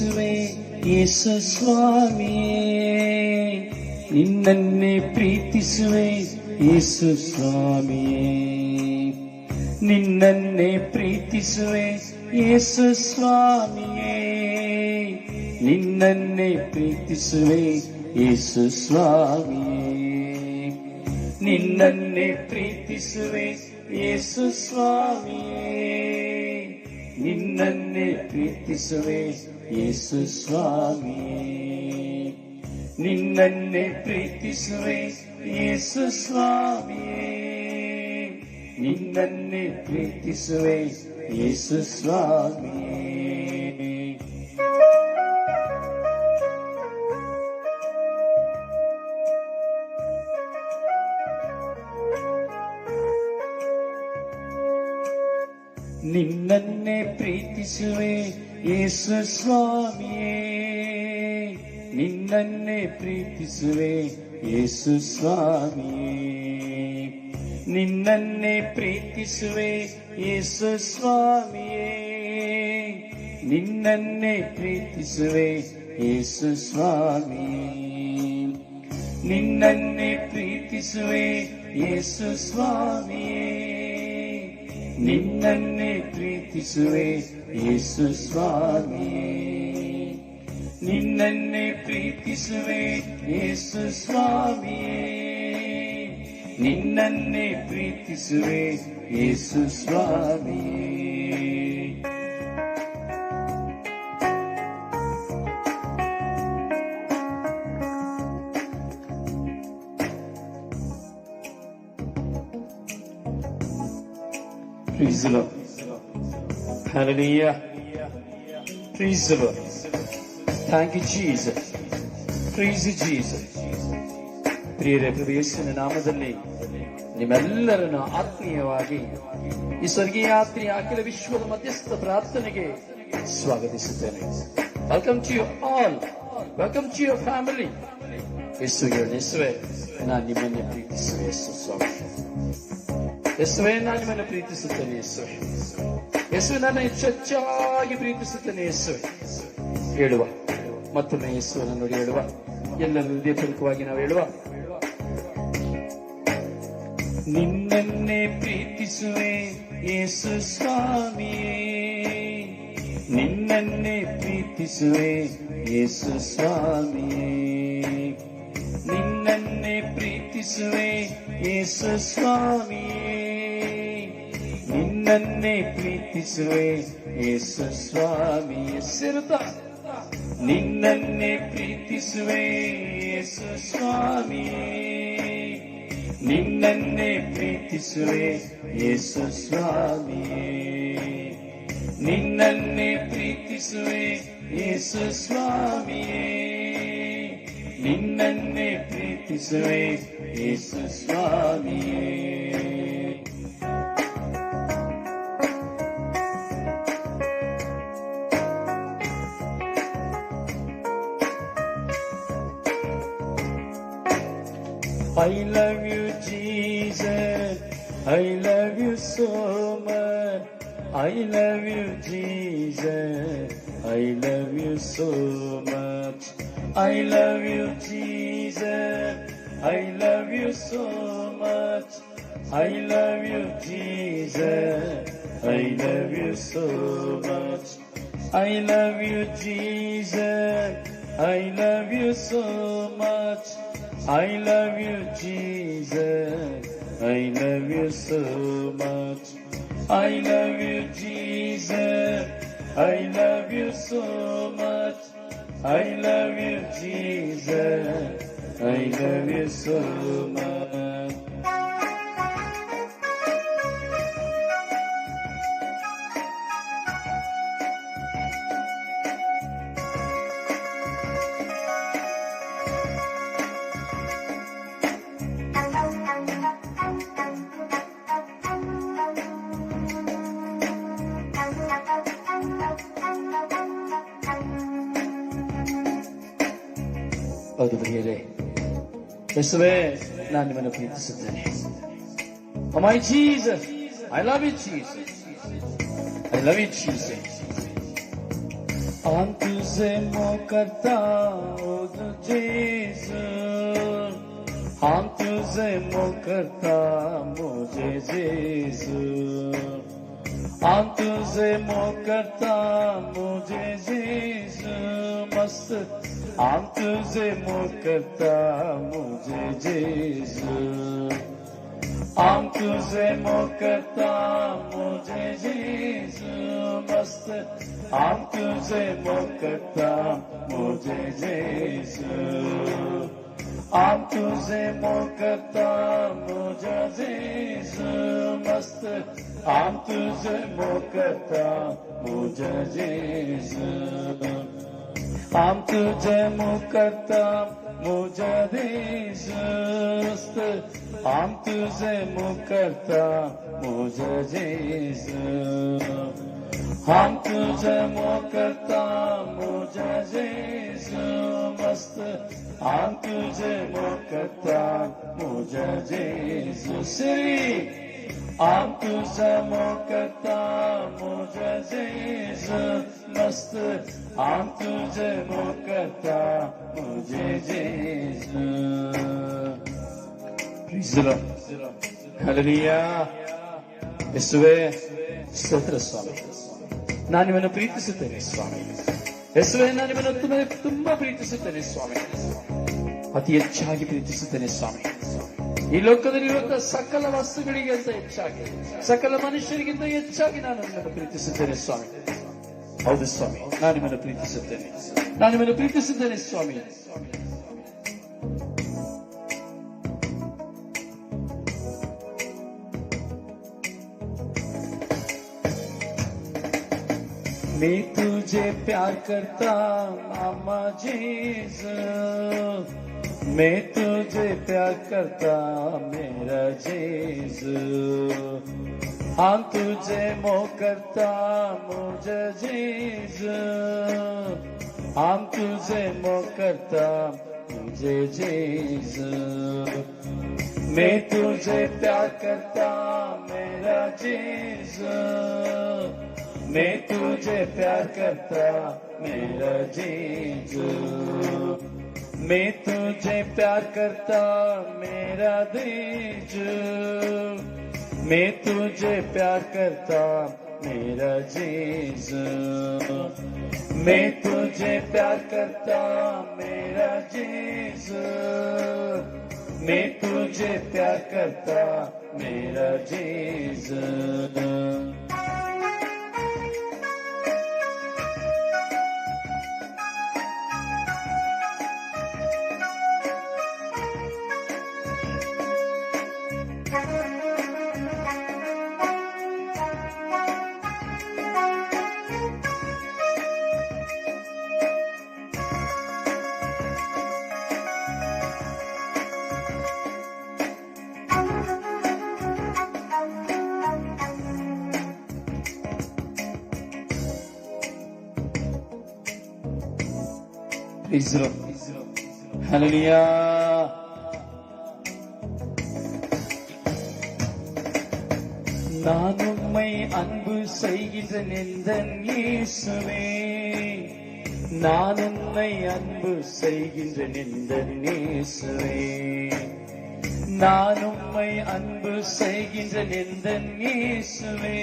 ಪ್ರೀತಿಸುವೆ ಯೇಸು ಸ್ವಾಮಿಯೇ, ನಿನ್ನನ್ನೇ ಪ್ರೀತಿಸುವೆ ಯೇಸು ಸ್ವಾಮಿಯೇ, ನಿನ್ನನ್ನೇ ಪ್ರೀತಿಸುವೆ ಯೇಸು ಸ್ವಾಮಿಯೇ, ನಿನ್ನನ್ನೇ ಪ್ರೀತಿಸುವೆ ಯೇಸು ಸ್ವಾಮಿಯೇ, ನಿನ್ನನ್ನೇ ಪ್ರೀತಿಸುವೆ ಯೇಸು ಸ್ವಾಮಿಯೇ, ನಿನ್ನನ್ನೇ ಪ್ರೀತಿಸುವೆ ಯೇಸು ಸ್ವಾಮಿಯೇ, ನಿನ್ನನ್ನೇ ಪ್ರೀತಿಸುವೆ ಯೇಸು ಸ್ವಾಮಿಯೇ, ನಿನ್ನನ್ನೇ ಪ್ರೀತಿಸುವೆ ಯೇಸು ಸ್ವಾಮಿಯೇ. ನಿನ್ನನ್ನೇ ಪ್ರೀತಿಸುವೆ ಯೇಸು ಸ್ವಾಮಿಯೇ, ನಿನ್ನನ್ನೇ ಪ್ರೀತಿಸುವೆ ಯೇಸು ಸ್ವಾಮಿಯೇ, ನಿನ್ನನ್ನೇ ಪ್ರೀತಿಸುವೆ ಯೇಸು ಸ್ವಾಮಿಯೇ, ನಿನ್ನನ್ನೇ ಪ್ರೀತಿಸುವೆ ಯೇಸು ಸ್ವಾಮಿಯೇ, ನಿನ್ನನ್ನೇ ಪ್ರೀತಿಸುವೆ ಯೇಸು ಸ್ವಾಮಿಯೇ, ನಿನ್ನನ್ನೇ ಪ್ರೀತಿಸುವೆ ಯೇಸು ಸ್ವಾಮಿಯೇ, ನಿನ್ನನ್ನೇ ಪ್ರೀತಿಸುವೆ ಯೇಸು ಸ್ವಾಮಿಯೇ, ನಿನ್ನನ್ನೇ ಪ್ರೀತಿಸುವೆ ಯೇಸು ಸ್ವಾಮಿಯೇ. Praise the Lord. Hallelujah. Praise the Lord. Thank you, Jesus. Praise you, Jesus. ಪ್ರಿಯರೇ, ಪ್ರಭು ಯೇಸುವಿನ ನಾಮದಲ್ಲಿ ನಿಮ್ಮೆಲ್ಲರನ್ನು ಆತ್ಮೀಯವಾಗಿ ಈ ಸ್ವರ್ಗೀಯ ಯಾತ್ರೆಯ ಅಖಿಲ ವಿಶ್ವದ ಮಧ್ಯಸ್ಥ ಪ್ರಾರ್ಥನೆಗೆ ಸ್ವಾಗತಿಸುತ್ತೇನೆ. Welcome to you all, welcome to your family. ಯೇಸುವಿಗೆ ಯೇಸುವೆ, ನಾನು ನಿಮ್ಮನ್ನೇ ಪ್ರೀತಿಸುವೆ ಯೇಸು ಸ್ವಾಮಿ. ಯೇಸುವೆ, ನಾನು ನಿಮ್ಮನ್ನು ಪ್ರೀತಿಸುತ್ತೇನೆ ಯೇಸುವೆ. ಯೇಸುವೆ, ನನ್ನ ಹೆಚ್ಚೆಚ್ಚಾಗಿ ಪ್ರೀತಿಸುತ್ತೇನೆ ಯೇಸುವೆ. ಹೇಳುವ ಮತ್ತೊಮ್ಮೆ ಯೇಸುವನ್ನು ನೋಡಿ ಹೇಳುವ, ಎಲ್ಲರೂ ಹೃದಯಪೂರ್ವಕವಾಗಿ ನಾವು ಹೇಳುವ, ನಿನ್ನನ್ನೇ ಪ್ರೀತಿಸುವೆ ಯೇಸು ಸ್ವಾಮಿಯೇ, ನಿನ್ನನ್ನೇ ಪ್ರೀತಿಸುವೆ ಯೇಸು ಸ್ವಾಮಿಯೇ, ನಿನ್ನನ್ನೇ ಪ್ರೀತಿಸುವೆ ಯೇಸು ಸ್ವಾಮಿಯೇ, ನಿನ್ನನ್ನೇ ಪ್ರೀತಿಸುವೆ ಯೇಸು ಸ್ವಾಮಿಯೇ. ಸಿರುತ ನಿನ್ನನ್ನೇ ಪ್ರೀತಿಸುವೆ ಯೇಸು ಸ್ವಾಮಿಯೇ, ನಿನ್ನನ್ನೇ ಪ್ರೀತಿಸುವೆ ಯೇಸು ಸ್ವಾಮಿಯೇ, ನಿನ್ನನ್ನೇ ಪ್ರೀತಿಸುವೆ ಯೇಸು ಸ್ವಾಮಿಯೇ, ನಿನ್ನನ್ನೇ ಪ್ರೀತಿಸುವೆ ಯೇಸು ಸ್ವಾಮಿಯೇ. I love you, Jesus. I love you so much. I love you, Jesus. I love you so much. I love you, Jesus. I love you so much. I love you, Jesus. I love you so much. I love you, Jesus. I love you so much. I love you, Jesus. I love you so much. I love you, Jesus. I love you so much. I love you, Jesus. I love you so much. ಹೌದು ಪ್ರಿಯರೇ, ಯೇಸುವೇ, ನಾನು ನಿಮ್ಮನ್ನು ಪ್ರೀತಿಸುತ್ತೇನೆ. Oh my Jesus, I love you Jesus. I love you Jesus. Antu se mokarta od Jesus. Antu se mokarta mujhe Jesus. Antu se mokarta mujhe Jesus. Mast Antu se mokarta mujhe Jesus. Antu se mokarta mujhe Jesus. Mast Antu se mokarta mujhe Jesus. Antu se mokarta mujhe Jesus. Mast Antu se mokarta mujhe Jesus. Antu se mokarta mujhe Jesus. Antu se mokarta mujhe Jesus. हम तुझे मोकरता मुझे Jesus. मस्त हम तुझे मोकरता मुझे Jesus. हम तुझे मोकरता मुझे Jesus. मस्त हम तुझे मोकरता मुझे Jesus. Praise the Lord. Hallelujah. ಯೇಸುವೇ ಸ್ತೋತ್ರ ಸ್ವಾಮಿ, ನಾನು ನಿಮ್ಮನ್ನು ಪ್ರೀತಿಸುತ್ತೇನೆ ಸ್ವಾಮಿ. ಯೇಸುವೇ, ನಾನು ನಿಮ್ಮನ್ನು ತುಂಬಾ ಪ್ರೀತಿಸುತ್ತೇನೆ ಸ್ವಾಮಿ, ಅತಿ ಹೆಚ್ಚಾಗಿ ಪ್ರೀತಿಸುತ್ತೇನೆ ಸ್ವಾಮಿ. ಈ ಲೋಕದಲ್ಲಿರುವಂತಹ ಸಕಲ ವಸ್ತುಗಳಿಗಿಂತ ಹೆಚ್ಚಾಗಿ, ಸಕಲ ಮನುಷ್ಯರಿಗಿಂತ ಹೆಚ್ಚಾಗಿ ನಾನು ನಿಮ್ಮನ್ನು ಪ್ರೀತಿಸುತ್ತೇನೆ ಸ್ವಾಮಿ. ಹೌದು ಸ್ವಾಮಿ, ನಾನು ನಿಮ್ಮನ್ನು ಪ್ರೀತಿಸುತ್ತೇನೆ, ನಾನು ನಿಮ್ಮನ್ನು ಪ್ರೀತಿಸುತ್ತೇನೆ ಸ್ವಾಮಿ. मैं तुझे प्यार करता मामा जीसस. मैं तुझे प्यार करता मेरा जीसस. हाँ तुझे मोह करता मुझे जीसस. हाँ तुझे मोह करता मुझे जीसस. मैं तुझे प्यार करता मेरा जीसस. मैं तुझे प्यार करता मेरा जीसस. मैं तुझे प्यार करता मेरा जीसस. मैं तुझे प्यार करता मेरा जीसस. मैं तुझे प्यार करता मेरा जीसस. मैं तुझे प्यार करता मेरा Jesus. Praise the Lord. Hallelujah. நான் உம்மை அன்பு செய்கின்றேன் எந்தன் இயேசுவே. நான் உம்மை அன்பு செய்கின்றேன் எந்தன் இயேசுவே. நான் உம்மை அன்பு செய்கின்றேன் எந்தன் இயேசுவே.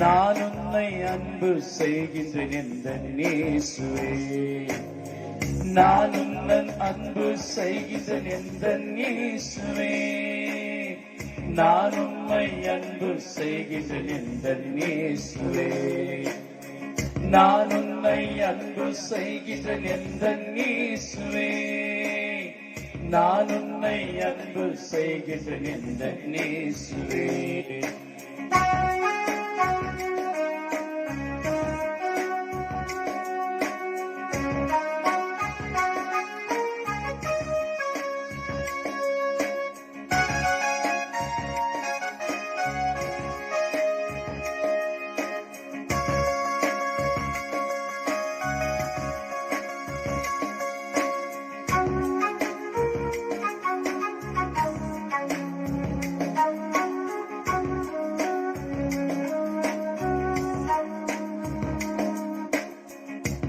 நான் உன்னை அன்பு செய்கின்றேன் எந்தன் இயேசுவே. நான் உன்னை அன்பு செய்கின்றேன் எந்தன் இயேசுவே. நான் உம்மை அன்பு செய்கின்றேன் எந்தன் இயேசுவே. நான் உன்னை அன்பு செய்கின்றேன் எந்தன் இயேசுவே. நான் உன்னை அன்பு செய்கின்றேன் எந்தன் இயேசுவே.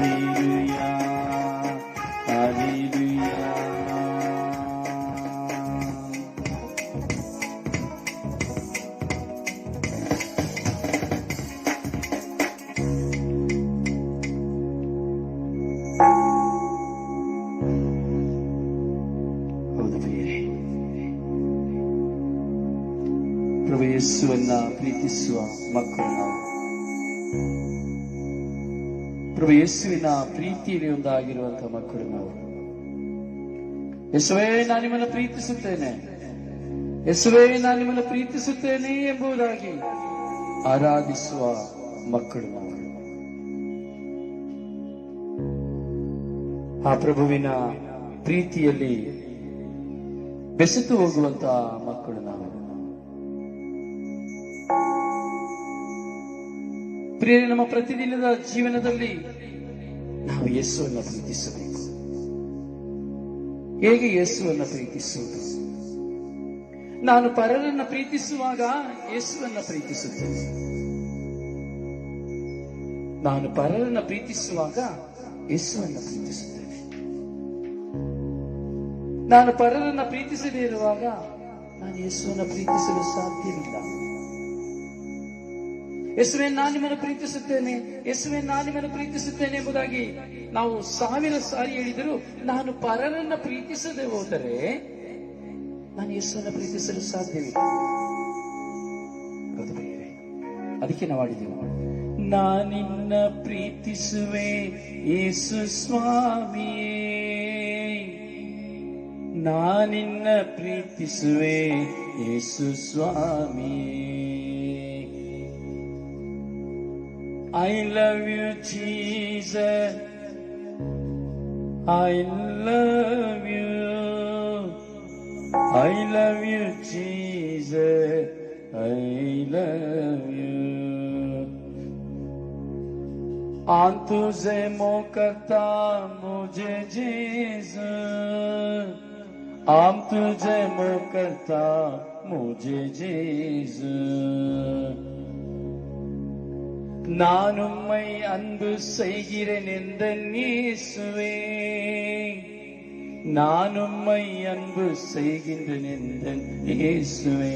Hallelujah, Hallelujah. ಪ್ರಭು ಯೇಸುವನ್ನ ಪ್ರೀತಿಸುವ ಮಕ್ಕಳು ನಾವು. ಪ್ರಭು ಯೇಸುವಿನ ಪ್ರೀತಿಯಲ್ಲಿ ಒಂದಾಗಿರುವಂತಹ ಮಕ್ಕಳು ನಾವು. ಯೇಸುವೇ ನಾನು ನಿಮ್ಮನ್ನು ಪ್ರೀತಿಸುತ್ತೇನೆ, ಯೇಸುವೇ ನಾನು ನಿಮ್ಮನ್ನು ಪ್ರೀತಿಸುತ್ತೇನೆ ಎಂಬುದಾಗಿ ಆರಾಧಿಸುವ ಮಕ್ಕಳು ನಾವು. ಆ ಪ್ರಭುವಿನ ಪ್ರೀತಿಯಲ್ಲಿ ಬೆಸೆತು ಹೋಗುವಂತಹ ಮಕ್ಕಳು ನಾವು. ಪ್ರಿಯರೇ, ನಮ್ಮ ಪ್ರತಿದಿನದ ಜೀವನದಲ್ಲಿ ನಾವು ಯೇಸುವನ್ನು ಪ್ರೀತಿಸಬೇಕು. ಹೇಗೆ ಯೇಸುವನ್ನು ಪ್ರೀತಿಸುವುದು? ನಾನು ಪರರನ್ನ ಪ್ರೀತಿಸುವಾಗ ಯೇಸುವನ್ನ ಪ್ರೀತಿಸುತ್ತೇನೆ. ನಾನು ಪರರನ್ನ ಪ್ರೀತಿಸುವಾಗ ಯೇಸುವನ್ನ ಪ್ರೀತಿಸುತ್ತೇನೆ. ನಾನು ಪರರನ್ನ ಪ್ರೀತಿಸದೇ ಇರುವಾಗ ನಾನು ಯೇಸುವನ್ನ ಪ್ರೀತಿಸಲು ಸಾಧ್ಯವಿಲ್ಲ. ಯೇಸುವೇ ನಾನು ನಿಮ್ಮನ್ನು ಪ್ರೀತಿಸುತ್ತೇನೆ, ಯೇಸುವೇ ನಾನು ನಿಮ್ಮನ್ನು ಪ್ರೀತಿಸುತ್ತೇನೆ ಎಂಬುದಾಗಿ ನಾವು 1000 ಸಾರಿ ಹೇಳಿದರೂ ನಾನು ಪರರನ್ನ ಪ್ರೀತಿಸದೆ ಹೋದರೆ ನಾನು ಯೇಸುವನ್ನ ಪ್ರೀತಿಸಲು ಸಾಧ್ಯವಿಲ್ಲ. ಅದಕ್ಕೆ ನಾವು ಮಾಡಿದೆವು, ನಾನಿನ್ನ ಪ್ರೀತಿಸುವೆ ಯೇಸು ಸ್ವಾಮಿಯೇ, ನಾನಿನ್ನ ಪ್ರೀತಿಸುವೆ ಯೇಸು ಸ್ವಾಮಿಯೇ. I love you, Jesus. I love you. I love you, Jesus. I love you. आन तुझे मो करता मुझे जीसस, आम तुझे मो करता मुझे जीसस. நான் உம்மை அன்பு செய்கிறேன் எந்தன் இயேசுவே, நான் உம்மை அன்பு செய்கின்றேன் எந்தன் இயேசுவே.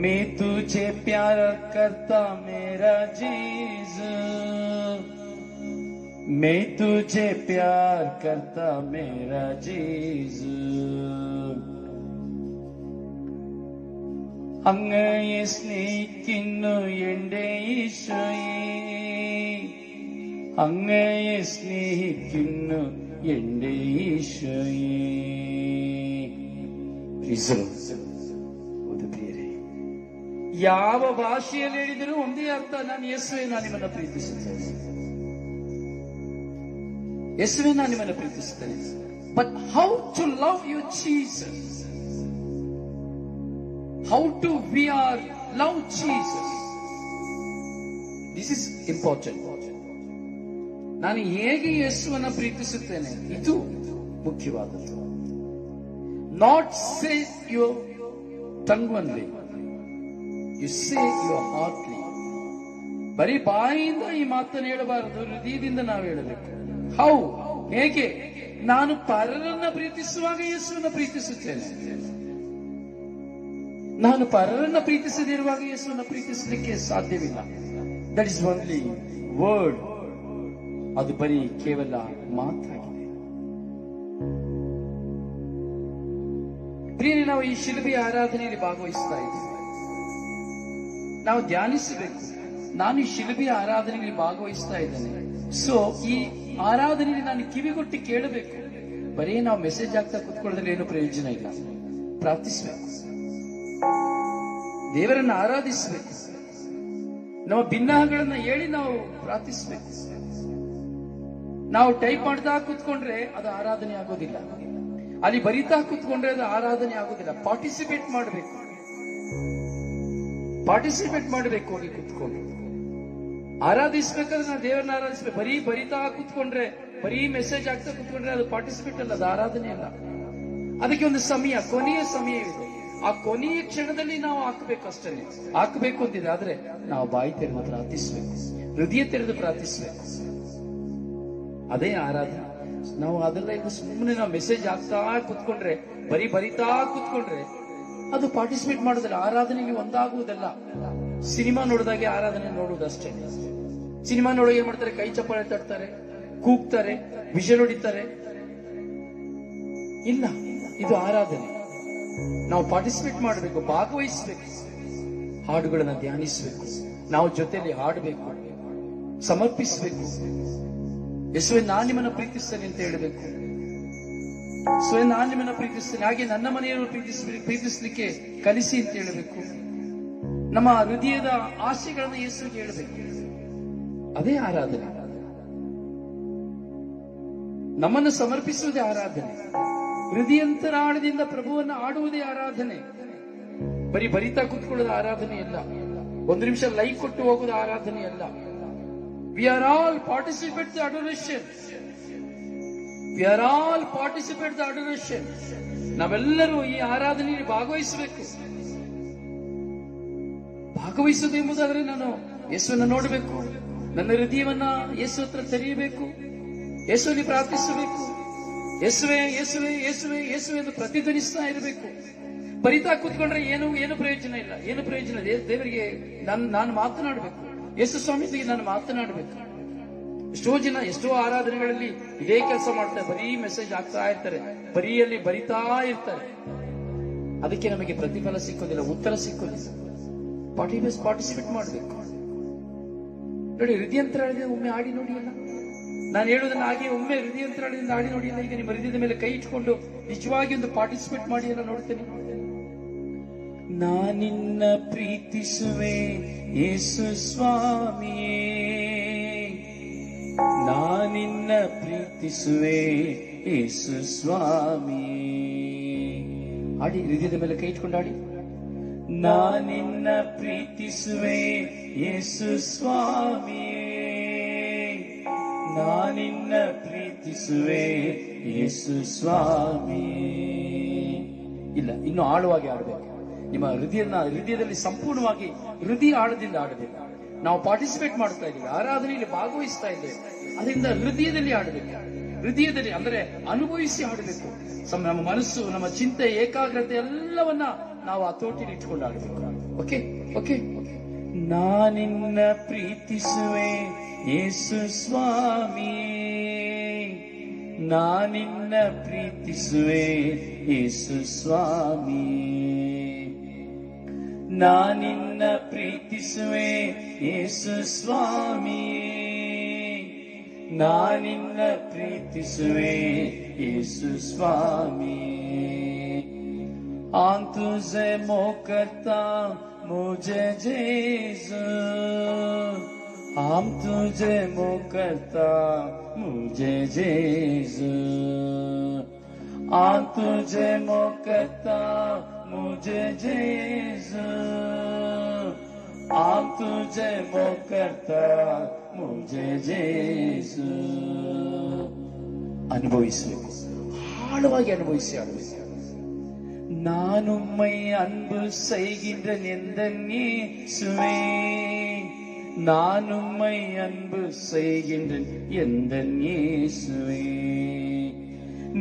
मैं तुझे प्यार करता मेरा जीसस, मैं तुझे प्यार करता मेरा जीसस. അങ്ങയെ സ്നേഹിക്കുന്നു എന്റെ ഈശോയേ, അങ്ങയെ സ്നേഹിക്കുന്നു എന്റെ ഈശോയേ. ಪ್ರಿಯರೇ, ಯಾವ ಭಾಷೆಯಲ್ಲಿ ಹೇಳಿದರೂ ಒಂದೇ ಅರ್ಥ, ನಾನು ಯೇಸುವೆ ನಾನು ನಿಮ್ಮನ್ನು ಪ್ರೀತಿಸುತ್ತೇನೆ, ಯೇಸುವೆ ನಾನು ನಿಮ್ಮನ್ನು ಪ್ರೀತಿಸುತ್ತೇನೆ. But how to love you Jesus? How to we are love Jesus? This is important. ನಾನು ಹೇಗೆ ಯೇಸುವನ್ನ ಪ್ರೀತಿಸುತ್ತೇನೆ, ಇದು ಮುಖ್ಯವಾದದ್ದು. Not say your tongue only, you say your heartly. ಬರೀ ಬಾಯಿಂದ ಈ ಮಾತನ್ನು ಹೇಳಬಾರದು, ಹೃದಯದಿಂದ ನಾವು ಹೇಳಬೇಕು. ಹೌ, ಹೇಗೆ? ನಾನು ಪರರನ್ನ ಪ್ರೀತಿಸುವಾಗ ಯೇಸುವನ್ನ ಪ್ರೀತಿಸುತ್ತೇನೆ, ನಾನು ಪರರನ್ನ ಪ್ರೀತಿಸದಿರುವಾಗ ಯೇಸುವನ್ನ ಪ್ರೀತಿಸಲಿಕ್ಕೆ ಸಾಧ್ಯವಿಲ್ಲ. ದಟ್ ಇಸ್ ಓನ್ಲಿ ವರ್ಡ್, ಅದು ಬರೀ ಕೇವಲ ಮಾತಾಗಿದೆ. ಪ್ರಿಯರೇ, ನಾವು ಈ ಶಿಲುಬೆಯ ಆರಾಧನೆಯಲ್ಲಿ ಭಾಗವಹಿಸ್ತಾ ಇದ್ದೇವೆ. ನಾವು ಧ್ಯಾನಿಸಬೇಕು, ನಾನು ಈ ಶಿಲುಬೆಯ ಆರಾಧನೆಯಲ್ಲಿ ಭಾಗವಹಿಸ್ತಾ ಇದ್ದೇನೆ. ಸೊ ಈ ಆರಾಧನೆಯಲ್ಲಿ ನಾನು ಕಿವಿಗೊಟ್ಟು ಕೇಳಬೇಕು. ಬರೀ ನಾವು ಮೆಸೇಜ್ ಆಗ್ತಾ ಕುತ್ಕೊಳ್ಳೋದ್ರಲ್ಲಿ ಏನು ಪ್ರಯೋಜನ ಇಲ್ಲ. ಪ್ರಾರ್ಥಿಸಬೇಕು, ದೇವರನ್ನು ಆರಾಧಿಸಬೇಕು, ನಮ್ಮ ಭಿನ್ನಗಳನ್ನು ಹೇಳಿ ನಾವು ಪ್ರಾರ್ಥಿಸಬೇಕು. ನಾವು ಟೈಪ್ ಮಾಡ್ತಾ ಕೂತ್ಕೊಂಡ್ರೆ ಅದು ಆರಾಧನೆ ಆಗೋದಿಲ್ಲ, ಅಲ್ಲಿ ಬರಿತಾ ಕೂತ್ಕೊಂಡ್ರೆ ಅದು ಆರಾಧನೆ ಆಗೋದಿಲ್ಲ. ಪಾರ್ಟಿಸಿಪೇಟ್ ಮಾಡಬೇಕು, ಪಾರ್ಟಿಸಿಪೇಟ್ ಮಾಡಬೇಕು. ಹೋಗಿ ಕೂತ್ಕೊಂಡು ಆರಾಧಿಸ್ಬೇಕಾದ್ರೆ ನಾವು ದೇವರನ್ನ ಆರಾಧಿಸ್ಬೇಕು. ಬರೀ ಬರಿತಾ ಕೂತ್ಕೊಂಡ್ರೆ, ಬರೀ ಮೆಸೇಜ್ ಆಗ್ತಾ ಕೂತ್ಕೊಂಡ್ರೆ ಅದು ಪಾರ್ಟಿಸಿಪೇಟ್ ಅಲ್ಲ, ಅದು ಆರಾಧನೆ ಅಲ್ಲ. ಅದಕ್ಕೆ ಒಂದು ಸಮಯ, ಕೊನೆಯ ಸಮಯವಿದೆ. ಆ ಕೊನೆಯ ಕ್ಷಣದಲ್ಲಿ ನಾವು ಹಾಕಬೇಕು ಅಷ್ಟೇ. ಹಾಕಬೇಕು ಅಂತಿದೆ, ಆದ್ರೆ ನಾವು ಬಾಯಿ ತೆರೆದು ಪ್ರಾರ್ಥಿಸ್ಬೇಕು, ಹೃದಯ ತೆರೆದು ಪ್ರಾರ್ಥಿಸ್ಬೇಕು. ಅದೇ ಆರಾಧನೆ. ನಾವು ಅದೆಲ್ಲ ಈಗ ಸುಮ್ಮನೆ ನಾವು ಮೆಸೇಜ್ ಆಗ್ತಾ ಕೂತ್ಕೊಂಡ್ರೆ, ಬರಿತಾ ಕೂತ್ಕೊಂಡ್ರೆ ಅದು ಪಾರ್ಟಿಸಿಪೇಟ್ ಮಾಡೋದಿಲ್ಲ, ಆರಾಧನೆಗೆ ಒಂದಾಗುವುದಲ್ಲ. ಸಿನಿಮಾ ನೋಡಿದಾಗೆ ಆರಾಧನೆ ನೋಡುವುದಷ್ಟೇ. ಸಿನಿಮಾ ನೋಡೋ ಏನ್ ಮಾಡ್ತಾರೆ, ಕೈ ಚಪ್ಪಾಳೆ ತಟ್ತಾರೆ, ಕೂಗ್ತಾರೆ, ವಿಷಲ್ ಹೊಡಿತಾರೆ. ಇಲ್ಲ, ಇದು ಆರಾಧನೆ. ನಾವು ಪಾರ್ಟಿಸಿಪೇಟ್ ಮಾಡಬೇಕು, ಭಾಗವಹಿಸಬೇಕು, ಹಾಡುಗಳನ್ನ ಧ್ಯಾನಿಸಬೇಕು, ನಾವು ಜೊತೆಯಲ್ಲಿ ಹಾಡಬೇಕು, ಸಮರ್ಪಿಸಬೇಕು. ಯೇಸುವೆ ನಾನು ನಿಮ್ಮನ್ನ ಪ್ರೀತಿಸ್ತೇನೆ ಅಂತ ಹೇಳಬೇಕು. ಯೇಸುವೆ ನಾನು ನಿಮ್ಮನ್ನ ಪ್ರೀತಿಸ್ತೇನೆ, ಹಾಗೆ ನನ್ನ ಮನೆಯನ್ನು ಪ್ರೀತಿಸಲಿಕ್ಕೆ ಕಲಿಸಿ ಅಂತ ಹೇಳಬೇಕು. ನಮ್ಮ ಹೃದಯದ ಆಶೆಗಳನ್ನ ಯೇಸುವಿಗೆ ಹೇಳಬೇಕು. ಅದೇ ಆರಾಧನೆ. ನಮ್ಮನ್ನು ಸಮರ್ಪಿಸುವುದೇ ಆರಾಧನೆ. ಹೃದಯಂತರಾಳದಿಂದ ಪ್ರಭುವನ್ನು ಆಡುವುದೇ ಆರಾಧನೆ. ಬರಿತಾ ಕೂತ್ಕೊಳ್ಳೋದು ಆರಾಧನೆ ಅಲ್ಲ. ಒಂದು ನಿಮಿಷ ಲೈಕ್ ಕೊಟ್ಟು ಹೋಗೋದು ಆರಾಧನೆ ಅಲ್ಲ. We are all participate the adoration. We are all participate the adoration. ನಾವೆಲ್ಲರೂ ಈ ಆರಾಧನೆಯಲ್ಲಿ ಭಾಗವಹಿಸಬೇಕು. ಭಾಗವಹಿಸುವುದು ಎಂಬುದಾದ್ರೆ ನಾನು ಯೇಸುವನ್ನು ನೋಡಬೇಕು, ನನ್ನ ಹೃದಯವನ್ನ ಯೇಸು ಹತ್ರ ತೆರೆಯಬೇಕು, ಯೇಸುವಿಗೆ ಪ್ರಾರ್ಥಿಸಬೇಕು, ಯೇಸುವೆ ಯೇಸುವೆ ಯೇಸುವೆ ಯೇಸುವೆ ಎಂದು ಪ್ರತಿಧ್ವನಿಸ್ತಾ ಇರಬೇಕು. ಬರಿತಾ ಕೂತ್ಕೊಂಡ್ರೆ ಏನು ಪ್ರಯೋಜನ ಇಲ್ಲ. ಏನು ಪ್ರಯೋಜನ? ದೇವರಿಗೆ ನಾನು ಮಾತನಾಡಬೇಕು, ಯೇಸು ಸ್ವಾಮಿಗೆ ನಾನು ಮಾತನಾಡಬೇಕು. ಎಷ್ಟೋ ಜನ ಎಷ್ಟೋ ಆರಾಧನೆಗಳಲ್ಲಿ ಇದೇ ಕೆಲಸ ಮಾಡ್ತಾರೆ, ಬರೀ ಮೆಸೇಜ್ ಆಗ್ತಾ ಇರ್ತಾರೆ, ಬರೀಯಲ್ಲಿ ಬರಿತಾ ಇರ್ತಾರೆ. ಅದಕ್ಕೆ ನಮಗೆ ಪ್ರತಿಫಲ ಸಿಕ್ಕೋದಿಲ್ಲ, ಉತ್ತರ ಸಿಕ್ಕೋದಿಲ್ಲ. ಪಾರ್ಟಿಸಿಪೇಟ್ ಮಾಡಬೇಕು. ನೋಡಿ, ಹೃದಯಂತರಾಳದಿಂದ ಒಮ್ಮೆ ಆಡಿ ನೋಡಿ ಅಲ್ಲ. ನಾನು ಹೇಳುವುದನ್ನ ಹಾಗೆ ಒಮ್ಮೆ ಹೃದಯಂತರಾಳದಿಂದ ಆಡಿ ನೋಡಿ ಅಲ್ಲ. ಈಗ ನಿಮ್ಮ ಹೃದಯದ ಮೇಲೆ ಕೈ ಇಟ್ಕೊಂಡು ನಿಜವಾಗಿ ಒಂದು ಪಾರ್ಟಿಸಿಪೇಟ್ ಮಾಡಿ ಎಲ್ಲ ನೋಡ್ತೇನೆ. ನಾನಿನ್ನ ಪ್ರೀತಿಸುವೆ ಯೇಸು ಸ್ವಾಮಿಯೇ, ನಾನಿನ್ನ ಪ್ರೀತಿಸುವೆ ಯೇಸು ಸ್ವಾಮಿಯೇ. ಆಡಿ, ಹೃದಯದ ಮೇಲೆ ಕೈ ಇಟ್ಕೊಂಡು ಆಡಿ. ನಾನಿನ್ನ ಪ್ರೀತಿಸುವೆ ಯೇಸು ಸ್ವಾಮಿಯೇ, ನಾನಿನ್ನ ಪ್ರೀತಿಸುವೆ ಯೇಸು ಸ್ವಾಮಿಯೇ. ಇಲ್ಲ, ಇನ್ನು ಆಳುವಾಗಿ ಆಡಬೇಕು. ನಿಮ್ಮ ಹೃದಯದಲ್ಲಿ ಸಂಪೂರ್ಣವಾಗಿ ಹೃದಯ ಆಳದಿಂದ ಆಡಬೇಕು. ನಾವು ಪಾರ್ಟಿಸಿಪೇಟ್ ಮಾಡ್ತಾ ಇದ್ದೀವಿ, ಆರಾಧನೆಯಲ್ಲಿ ಭಾಗವಹಿಸ್ತಾ ಇದ್ದೇವೆ, ಅದರಿಂದ ಹೃದಯದಲ್ಲಿ ಆಡಬೇಕು. ಹೃದಯದಲ್ಲಿ ಅಂದ್ರೆ ಅನುಭವಿಸಿ ಆಡಬೇಕು. ನಮ್ಮ ಮನಸ್ಸು, ನಮ್ಮ ಚಿಂತೆ, ಏಕಾಗ್ರತೆ ಎಲ್ಲವನ್ನ ನಾವು ಹತೋಟಿಯಲ್ಲಿ ಇಟ್ಕೊಂಡು ಆಡಬೇಕು. Okay okay. ನಾನಿನ್ನ ಪ್ರೀತಿಸುವೆ ಯೇಸು ಸ್ವಾಮಿಯೇ, ನಾನಿನ್ನ ಪ್ರೀತಿಸುವೆ ಯೇಸು ಸ್ವಾಮಿಯೇ, ನಾನಿನ್ನ ಪ್ರೀತಿಸುವೆ ಯೇಸು ಸ್ವಾಮಿಯೇ, ನಾನಿನ್ನ ಪ್ರೀತಿಸುವೆ ಯೇಸು ಸ್ವಾಮಿಯೇ. आम तुझे मोकरता मुझे जेसु, आम तुझे मोकरता मुझे जेसु, आम तुझे मोकरता मुझे जेसु, आम तुझे मोकरता मुझे जेसु. ಅನುಭವಿಸಬೇಕು, ಆಳವಾಗಿ ಅನುಭವಿಸಿ ಆಡಬೇಕು. நானும்மை அன்பு செய்கின்றேன் எந்தன்னேசுவே, நானும்மை அன்பு செய்கின்றேன் எந்தன்னேசுவே,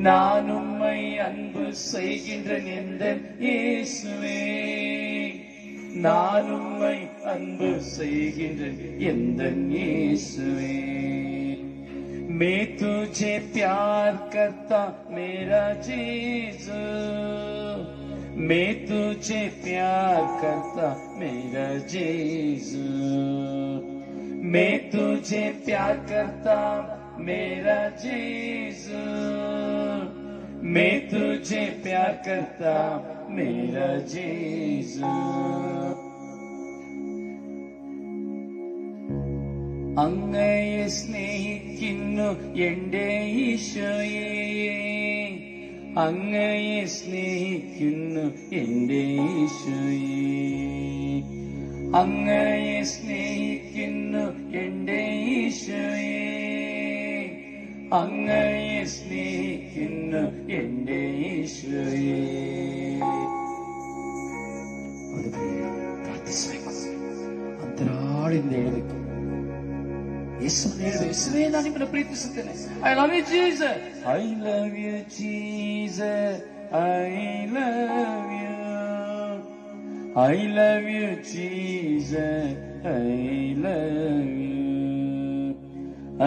நானும்மை அன்பு செய்கின்றேன் எந்தன்னேசுவே, நானும்மை அன்பு செய்கின்றேன் எந்தன்னேசுவே. मैं तुझे प्यार करता मेरा जीसू, मैं तुझे प्यार करता मेरा जीसू, मैं तुझे प्यार करता मेरा जीसू, मैं तुझे प्यार करता मेरा जीसू. അങ്ങയെ സ്നേഹിക്കുന്നു എന്റെ ഈശോയെ, അങ്ങയെ സ്നേഹിക്കുന്നു എന്റെ ഈശോയെ, അങ്ങയെ സ്നേഹിക്കുന്നു എന്റെ ഈശോയെ, അങ്ങയെ സ്നേഹിക്കുന്നു എന്റെ ഈശോയെ. ನಾಳಿಂದ ಹೇಳಬೇಕು. ಯೇಸುವನ್ನು ಹೇಳಬೇಕು, ಯೇಸುವೇ ನಾನು ನಿಮ್ಮನ್ನು ಪ್ರೀತಿಸುತ್ತೇನೆ. I love you Jesus, I love you Jesus, I love you, I love you Jesus, I love you,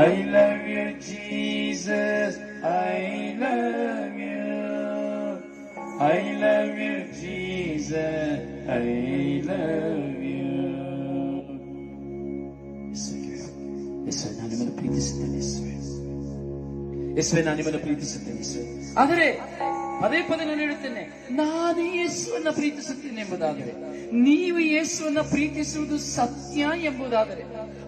I love you Jesus, I love you, I love you Jesus, I love you. ಯೇಸುವೆ ನಾನು ನಿಮ್ಮನ್ನು ಪ್ರೀತಿಸುತ್ತೇನೆ, ಯೇಸುವೆ ನಾನು ನಿಮ್ಮನ್ನು ಪ್ರೀತಿಸುತ್ತೇನೆ ಯೇಸುವೆ. ಆದರೆ ಪದೇ ಪದೇ ನಾನು ಹೇಳುತ್ತೇನೆ, ನಾನು ಯೇಸುವನ್ನ ಪ್ರೀತಿಸುತ್ತೇನೆ ಎಂಬುದಾದರೆ, ನೀವು ಯೇಸುವನ್ನ ಪ್ರೀತಿಸುವುದು ಸತ್ಯ ಎಂಬುದಾದರೆ,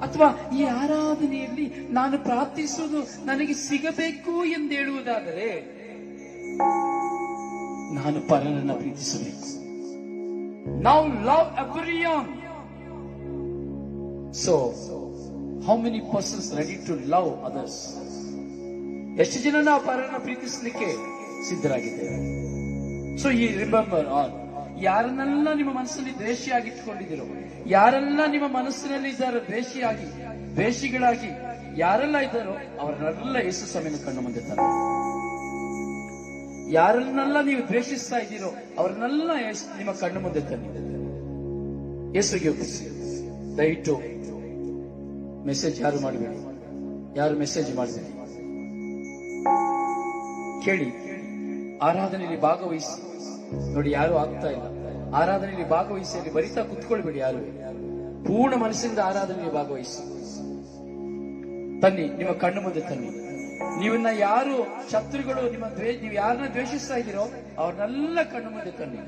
ಅಥವಾ ಈ ಆರಾಧನೆಯಲ್ಲಿ ನಾನು ಪ್ರಾರ್ಥಿಸುವುದು ನನಗೆ ಸಿಗಬೇಕು ಎಂದು ಹೇಳುವುದಾದರೆ, ನಾನು ಪರನನ್ನ ಪ್ರೀತಿಸಬೇಕು. Now love everyone. So, how many persons ready to love others? ಎಷ್ಟು ಜನ ನಾವು ಪರನ ಪ್ರೀತಿಸಲಿಕ್ಕೆ ಸಿದ್ಧರಾಗಿದ್ದೇವೆ? ಸೊ ಈ ರಿಮೆಂಬರ್ ಆಲ್, ಯಾರನ್ನೆಲ್ಲ ನಿಮ್ಮ ಮನಸ್ಸಲ್ಲಿ ದ್ವೇಷಿಯಾಗಿಟ್ಟುಕೊಂಡಿದ್ದೀರೋ, ಯಾರೆಲ್ಲ ನಿಮ್ಮ ಮನಸ್ಸಿನಲ್ಲಿ ಇದ್ದಾರೋ ದ್ವೇಷಿಗಳಾಗಿ ಯಾರೆಲ್ಲ ಇದ್ದಾರೋ ಅವರನ್ನೆಲ್ಲ ಯೇಸು ಸ್ವಾಮಿನ ಕಣ್ಣು ಮುಂದೆ ತಂದ. ಯಾರನ್ನೆಲ್ಲ ನೀವು ದ್ವೇಷಿಸ್ತಾ ಇದ್ದೀರೋ ಅವರನ್ನೆಲ್ಲ ನಿಮ್ಮ ಕಣ್ಣು ಮುಂದೆ ತನ್ನಿ, ಯೇಸುಗೆ ಒಪ್ಪಿಸಿ. ದಯವಿಟ್ಟು ಮೆಸೇಜ್ ಯಾರು ಮಾಡಬೇಡಿ, ಯಾರು ಮೆಸೇಜ್ ಮಾಡಬೇಡಿ, ಕೇಳಿ, ಆರಾಧನೆಯಲ್ಲಿ ಭಾಗವಹಿಸಿ. ನೋಡಿ, ಯಾರು ಆಗ್ತಾ ಇಲ್ಲ, ಆರಾಧನೆಯಲ್ಲಿ ಭಾಗವಹಿಸಿ, ಅಲ್ಲಿ ಬರಿತಾ ಕುತ್ಕೊಳ್ಬೇಡಿ. ಯಾರು ಪೂರ್ಣ ಮನಸ್ಸಿಂದ ಆರಾಧನೆಯಲ್ಲಿ ಭಾಗವಹಿಸಿ. ತನ್ನಿ, ನಿಮ್ಮ ಕಣ್ಣು ಮುಂದೆ ತನ್ನಿ. ನೀವನ್ನ ಯಾರು ಶತ್ರುಗಳು, ನೀವು ಯಾರನ್ನ ದ್ವೇಷಿಸ್ತಾ ಇದ್ದೀರೋ ಅವ್ರನ್ನೆಲ್ಲ ಕಣ್ಣು ಮುಂದೆ ತನ್ನಿ,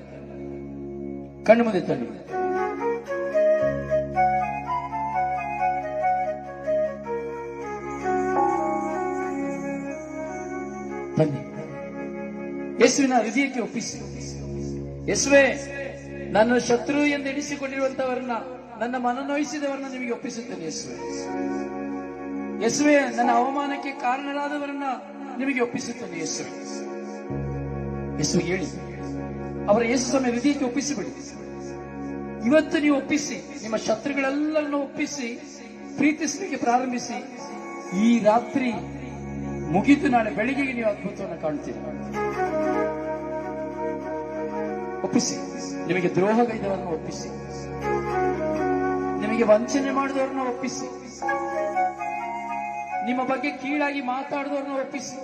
ಕಣ್ಣು ಮುಂದೆ ತನ್ನಿ. ಬನ್ನಿ, ಯೇಸುವಿನ ಹೃದಯಕ್ಕೆ ಒಪ್ಪಿಸಿ. ಯೇಸುವೇ, ನನ್ನ ಶತ್ರು ಎಂದು ಎಣಿಸಿಕೊಂಡಿರುವಂತವರನ್ನ, ನನ್ನ ಮನನೋಯಿಸಿದವರನ್ನ ನಿಮಗೆ ಒಪ್ಪಿಸುತ್ತೇನೆ ಯೇಸುವೆ. ಯೇಸುವೇ, ನನ್ನ ಅವಮಾನಕ್ಕೆ ಕಾರಣರಾದವರನ್ನ ನಿಮಗೆ ಒಪ್ಪಿಸುತ್ತೇನೆ ಯೇಸುವೆ. ಯೇಸು ಹೇಳಿ, ಅವರ ಯೇಸು ಸ್ವಾಮಿ ಹೃದಯಕ್ಕೆ ಒಪ್ಪಿಸಿಬಿಡಿ. ಇವತ್ತು ನೀವು ಒಪ್ಪಿಸಿ, ನಿಮ್ಮ ಶತ್ರುಗಳೆಲ್ಲರನ್ನು ಒಪ್ಪಿಸಿ ಪ್ರೀತಿಸಲಿಕ್ಕೆ ಪ್ರಾರಂಭಿಸಿ. ಈ ರಾತ್ರಿ ಮುಗಿದು ನಾಳೆ ಬೆಳಿಗ್ಗೆಗೆ ನೀವು ಅದ್ಭುತವನ್ನು ಕಾಣ್ತೀರಿ. ಒಪ್ಪಿಸಿ. ನಿಮಗೆ ದ್ರೋಹಗೈದವರನ್ನು ಒಪ್ಪಿಸಿ, ನಿಮಗೆ ವಂಚನೆ ಮಾಡಿದವರನ್ನ ಒಪ್ಪಿಸಿ, ನಿಮ್ಮ ಬಗ್ಗೆ ಕೀಳಾಗಿ ಮಾತಾಡಿದವರನ್ನ ಒಪ್ಪಿಸಿ,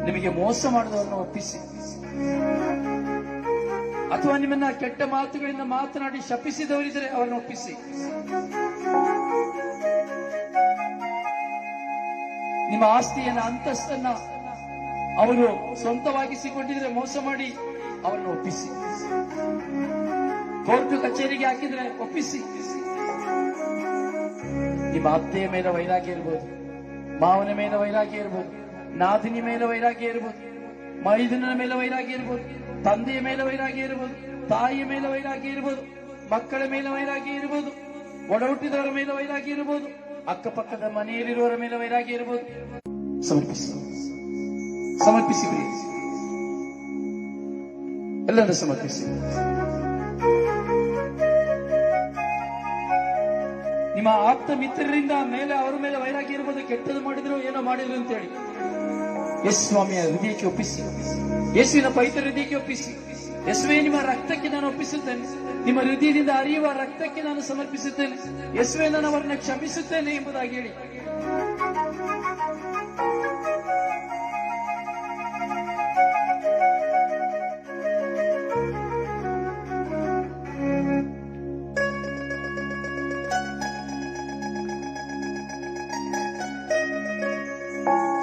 ನಿಮಗೆ ಮೋಸ ಮಾಡಿದವರನ್ನ ಒಪ್ಪಿಸಿ, ಅಥವಾ ನಿಮ್ಮನ್ನ ಕೆಟ್ಟ ಮಾತುಗಳಿಂದ ಮಾತನಾಡಿ ಶಪಿಸಿದವರಿದ್ದರೆ ಅವರನ್ನು ಒಪ್ಪಿಸಿ. ನಿಮ್ಮ ಆಸ್ತಿಯನ್ನ, ಅಂತಸ್ತನ್ನ ಅವರು ಸ್ವಂತವಾಗಿಸಿಕೊಂಡಿದ್ರೆ ಮೋಸ ಮಾಡಿ ಅವರನ್ನು ಒಪ್ಪಿಸಿ. ಕೋರ್ಟ್ ಕಚೇರಿಗೆ ಹಾಕಿದ್ರೆ ಒಪ್ಪಿಸಿ. ನಿಮ್ಮ ಅತ್ತೆಯ ಮೇಲೆ ವೈರಾಗ್ಯ ಇರ್ಬೋದು, ಮಾವನ ಮೇಲೆ ವೈರಾಗ್ಯ ಇರ್ಬೋದು, ನಾದಿನಿ ಮೇಲೆ ವೈರಾಗ್ಯ ಇರ್ಬೋದು, ಮೈದುನನ ಮೇಲೆ ವೈರಾಗ್ಯ ಇರ್ಬೋದು, ತಂದೆಯ ಮೇಲೆ ವೈರಾಗ್ಯ ಇರ್ಬೋದು, ತಾಯಿಯ ಮೇಲೆ ವೈರಾಗ್ಯ ಇರ್ಬೋದು, ಮಕ್ಕಳ ಮೇಲೆ ವೈರಾಗ್ಯ ಇರ್ಬೋದು, ಒಡ ಹುಟ್ಟಿದವರ ಮೇಲೆ ವೈರಾಗ್ಯ ಇರ್ಬೋದು, ಅಕ್ಕಪಕ್ಕದ ಮನೆಯಲ್ಲಿರುವವರ ಮೇಲೆ ವೈರಾಗ್ಯ ಇರ್ಬೋದು. ಸಮರ್ಪಿಸಿ, ಸಮರ್ಪಿಸಿ ಬಿಡಿ, ಎಲ್ಲರೂ ಸಮರ್ಪಿಸಿ. ನಿಮ್ಮ ಆಪ್ತ ಮಿತ್ರರಿಂದ ಮೇಲೆ ಅವರ ಮೇಲೆ ವೈರಾಗ್ಯ ಇರ್ಬೋದು, ಕೆಟ್ಟದ್ದು ಮಾಡಿದ್ರು ಏನೋ ಮಾಡಿದ್ರು ಅಂತ ಹೇಳಿ ಯೇಸು ಸ್ವಾಮಿಯ ಹೃದಯಕ್ಕೆ ಒಪ್ಪಿಸಿ. ಯೇಸುವಿನ ಪವಿತ್ರ ಹೃದಯಕ್ಕೆ ಒಪ್ಪಿಸಿ. ಯೇಸುವೇ, ನಿಮ್ಮ ರಕ್ತಕ್ಕೆ ನಾನು ಒಪ್ಪಿಸುತ್ತೇನೆ, ನಿಮ್ಮ ಹೃದಯದಿಂದ ಹರಿಯುವ ರಕ್ತಕ್ಕೆ ನಾನು ಸಮರ್ಪಿಸುತ್ತೇನೆ. ಯೇಸುವೇ, ನಾನು ಅವರನ್ನ ಕ್ಷಮಿಸುತ್ತೇನೆ ಎಂಬುದಾಗಿ ಹೇಳಿ.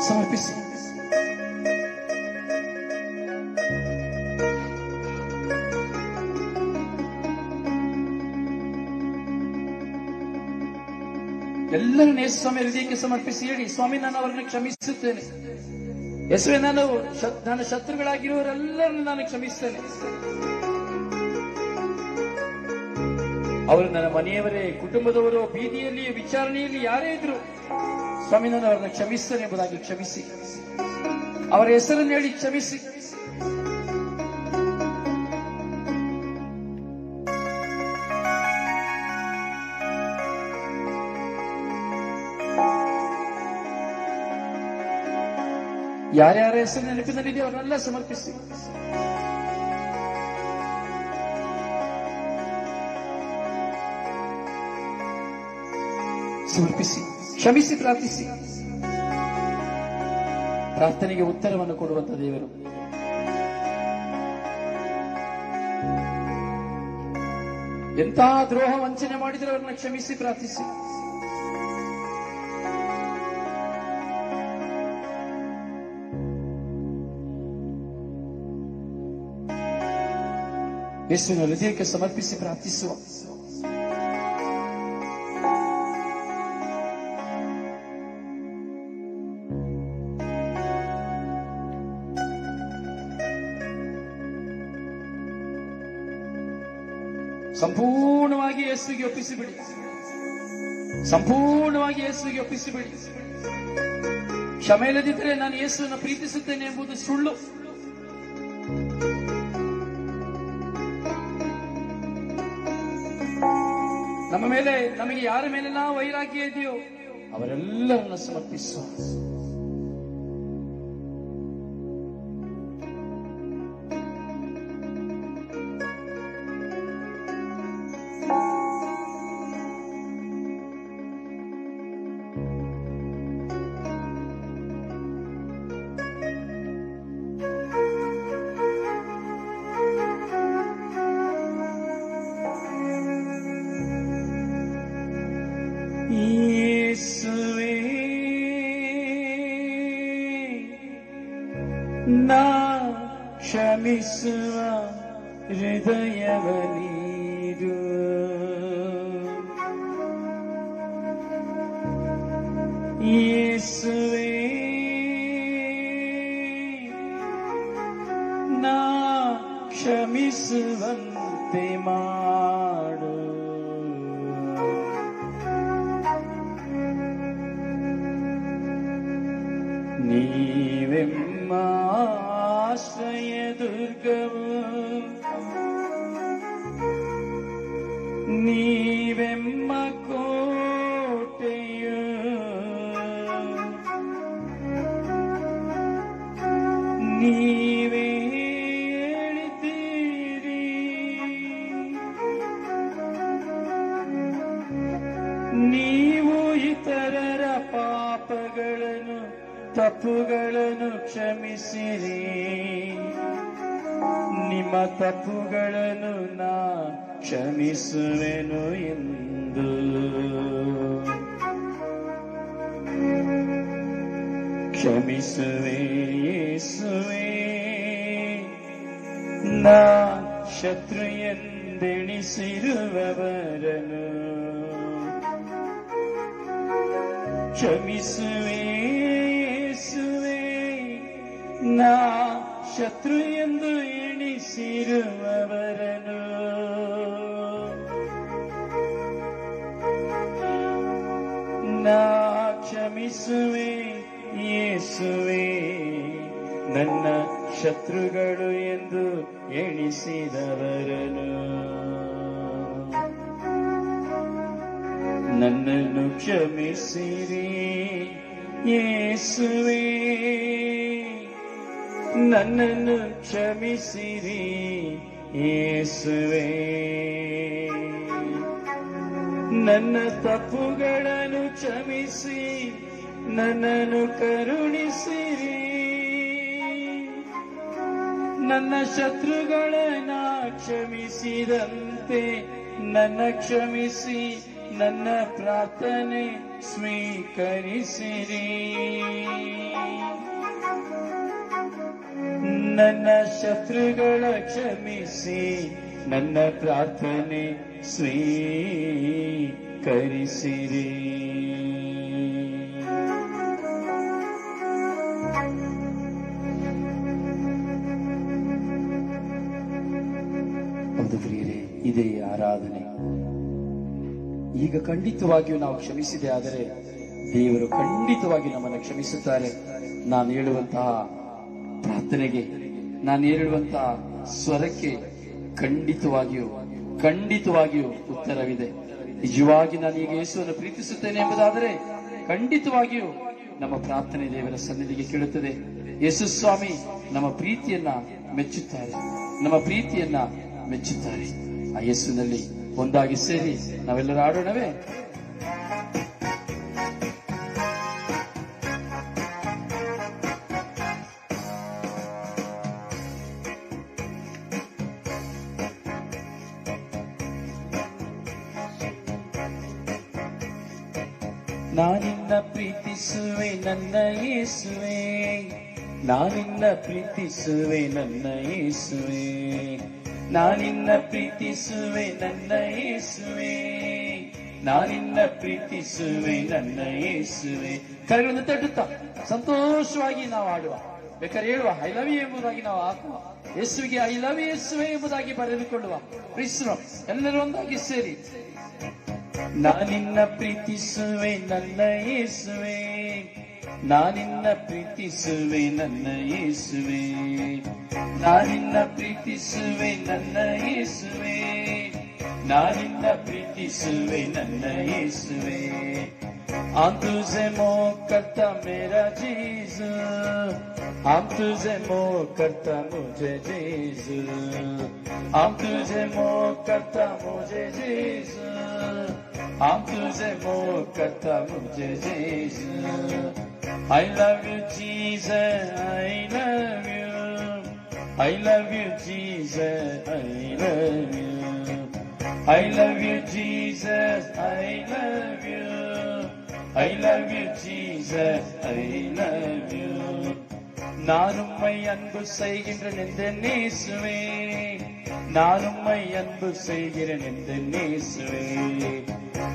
ಸಮರ್ಪಿಸಿ. ಎಲ್ಲರನ್ನು ಯೇಸು ಸ್ವಾಮಿ ಹೃದಯಕ್ಕೆ ಸಮರ್ಪಿಸಿ ಹೇಳಿ, ಸ್ವಾಮಿ, ನಾನು ಅವರನ್ನು ಕ್ಷಮಿಸುತ್ತೇನೆ. ಯೇಸುವೇ, ನನ್ನ ಶತ್ರುಗಳಾಗಿರುವವರೆಲ್ಲರನ್ನು ನಾನು ಕ್ಷಮಿಸುತ್ತೇನೆ. ಅವರು ನನ್ನ ಮನೆಯವರೇ, ಕುಟುಂಬದವರು, ಬೀದಿಯಲ್ಲಿ, ವಿಚಾರಣೆಯಲ್ಲಿ ಯಾರೇ ಇದ್ರು, ಸ್ವಾಮಿ, ನಾನು ಅವರನ್ನು ಕ್ಷಮಿಸ್ತೇನೆ ಎಂಬುದಾಗಿ ಕ್ಷಮಿಸಿ. ಅವರ ಹೆಸರನ್ನು ಹೇಳಿ ಕ್ಷಮಿಸಿ. ಯಾರ್ಯಾರ ಹೆಸರು ನೆನಪಿನಲ್ಲಿದೆಯೋ ಅವರನ್ನೆಲ್ಲ ಸಮರ್ಪಿಸಿ. ಸಮರ್ಪಿಸಿ, ಕ್ಷಮಿಸಿ, ಪ್ರಾರ್ಥಿಸಿ. ಪ್ರಾರ್ಥನೆಗೆ ಉತ್ತರವನ್ನು ಕೊಡುವಂತ ದೇವರು. ಎಂಥ ದ್ರೋಹ ವಂಚನೆ ಮಾಡಿದರೆ ಅವರನ್ನ ಕ್ಷಮಿಸಿ, ಪ್ರಾರ್ಥಿಸಿ. ಯೇಸುವಿನ ಹೃದಯಕ್ಕೆ ಸಮರ್ಪಿಸಿ ಪ್ರಾರ್ಥಿಸುವ. ಸಂಪೂರ್ಣವಾಗಿ ಯೇಸುವಿಗೆ ಒಪ್ಪಿಸಿಬಿಡಿ. ಸಂಪೂರ್ಣವಾಗಿ ಯೇಸುವಿಗೆ ಒಪ್ಪಿಸಿಬಿಡಿ. ಕ್ಷಮೆ ಇಲ್ಲದಿದ್ದರೆ ನಾನು ಯೇಸುವನ್ನು ಪ್ರೀತಿಸುತ್ತೇನೆ ಎಂಬುದು ಸುಳ್ಳು. ನಮ್ಮ ಮೇಲೆ, ನಮಗೆ ಯಾರ ಮೇಲೆಲ್ಲ ವೈರಾಗ್ಯ ಇದೆಯೋ ಅವರೆಲ್ಲರನ್ನು ಸಮರ್ಪಿಸುವ. ಯೇಸುವೇ ನಾ ಕ್ಷಮಿಸುವ ಹೃದಯವನೀರು. ಯೇಸುವೇ ನಾ ಕ್ಷಮಿಸುವಂತೆ ಮಾಡು. ನೀವೆಮ್ಮ ಆಶ್ರಯ ದುರ್ಗವು, ನೀವೆಮ್ಮ ಕೋಟೆಯು, ನೀವೇ ಹೇಳಿದ್ದೀರಿ ನೀವು ಇತರರ ಪಾಪಗಳನ್ನು ತಪ್ಪುಗಳನ್ನು ಕ್ಷಮಿಸಿರಿ, ನಿಮ್ಮ ತಪ್ಪುಗಳನ್ನು ನಾ ಕ್ಷಮಿಸುವೆನು ಎಂದು. ಕ್ಷಮಿಸುವೆ ಯೇಸುವೇ ನಾ ಶತ್ರು ಎಂದೆಣಿಸಿರುವವರನು. ಕ್ಷಮಿಸುವೆ ಯೇಸುವೇ ನಾ ಶತ್ರು ಎಂದು ಎಣಿಸಿರುವವರನು. ನಾ ಕ್ಷಮಿಸುವೆ ಯೇಸುವೇ ನನ್ನ ಶತ್ರುಗಳು ಎಂದು ಎಣಿಸಿದವರನು. ನನ್ನನ್ನು ಕ್ಷಮಿಸಿರಿ ಯೇಸುವೇ, ನನ್ನನ್ನು ಕ್ಷಮಿಸಿರಿ ಯೇಸುವೇ, ನನ್ನ ತಪ್ಪುಗಳನ್ನು ಕ್ಷಮಿಸಿ ನನ್ನನ್ನು ಕರುಣಿಸಿರಿ. ನನ್ನ ಶತ್ರುಗಳನ್ನ ಕ್ಷಮಿಸಿದಂತೆ ನನ್ನ ಕ್ಷಮಿಸಿ ನನ್ನ ಪ್ರಾರ್ಥನೆ ಸ್ವೀಕರಿಸಿರಿ. ನನ್ನ ಶತ್ರುಗಳ ಕ್ಷಮಿಸಿ ನನ್ನ ಪ್ರಾರ್ಥನೆ ಸ್ವೀಕರಿಸಿರಿ. ಹೌದು ಪ್ರಿಯರೇ, ಇದೇ ಆರಾಧನೆ. ಈಗ ಖಂಡಿತವಾಗಿಯೂ ನಾವು ಕ್ಷಮಿಸಿದೆ ಆದರೆ ದೇವರು ಖಂಡಿತವಾಗಿ ನಮ್ಮನ್ನು ಕ್ಷಮಿಸುತ್ತಾರೆ. ನಾನು ಹೇಳುವಂತಹ ಪ್ರಾರ್ಥನೆಗೆ, ನಾನು ಹೇಳುವಂತಹ ಸ್ವರಕ್ಕೆ ಖಂಡಿತವಾಗಿಯೂ ಉತ್ತರವಿದೆ. ನಿಜವಾಗಿ ನಾನು ಈಗ ಯೇಸುವನ್ನು ಪ್ರೀತಿಸುತ್ತೇನೆ ಎಂಬುದಾದರೆ ಖಂಡಿತವಾಗಿಯೂ ನಮ್ಮ ಪ್ರಾರ್ಥನೆ ದೇವರ ಸನ್ನಿಧಿಗೆ ಕೇಳುತ್ತದೆ. ಯೇಸು ಸ್ವಾಮಿ ನಮ್ಮ ಪ್ರೀತಿಯನ್ನ ಮೆಚ್ಚುತ್ತಾರೆ, ನಮ್ಮ ಪ್ರೀತಿಯನ್ನ ಮೆಚ್ಚುತ್ತಾರೆ. ಆ ಯೇಸುವಿನಲ್ಲಿ ಒಂದಾಗಿ ಸೇರಿ ನಾವೆಲ್ಲರೂ ಆಡೋಣವೇ? ನಾನಿನ್ನ ಪ್ರೀತಿಸುವೆ ನನ್ನ ಯೇಸುವೆ, ನಾನಿನ್ನ ಪ್ರೀತಿಸುವೆ ನನ್ನ ಯೇಸುವೆ, ನಾನಿನ್ನ ಪ್ರೀತಿಸುವೆ ನನ್ನ ಯೇಸುವೆ, ನಾನಿನ್ನ ಪ್ರೀತಿಸುವೆ ನನ್ನ ಯೇಸುವೆ. ಕರೆಗಳನ್ನು ತಟ್ಟುತ್ತಾ ಸಂತೋಷವಾಗಿ ನಾವು ಆಡುವ, ಬೇಕಾದ್ರೆ ಹೇಳುವ ಐ ಲವ್ ಯು ಎಂಬುದಾಗಿ ನಾವು ಹಾಕುವ, ಯೇಸುವಿಗೆ ಐ ಲವ್ ಯೇಸುವೆ ಎಂಬುದಾಗಿ ಬರೆದುಕೊಳ್ಳುವ. ಪ್ರೀತಿಸುವ ಎಲ್ಲರೂ ಒಂದಾಗಿ ಸೇರಿ. ನಾನಿನ್ನ ಪ್ರೀತಿಸುವೆ ನನ್ನ ಯೇಸುವೆ, ನಾನಿನ್ನ ಪ್ರೀತಿಸುವೆ ನನ್ನ ಯೇಸುವೆ, ನಾನಿನ್ನ ಪ್ರೀತಿಸುವೆ ನನ್ನ ಯೇಸುವೆ, ನಾನಿನ್ನ ಪ್ರೀತಿಸುವೆ ನನ್ನ ಯೇಸುವೆ. हम तुझे मोह करता मेरा जीसू, हम तुझे मोह करता मुझे जीसू, हम तुझे मोह करता मुझे जीसू, हम तुझे मोह करता मुझे Jisshu. I love you Jesus, I love you, I love you Jesus, I love you, I love you Jesus, I love you, I love you Jesus, I love you. நான் உம்மை அன்பு செய்கின்றேன் என்று நேசுவே, நான் உம்மை அன்பு செய்கிறேன் என்று நேசுவே,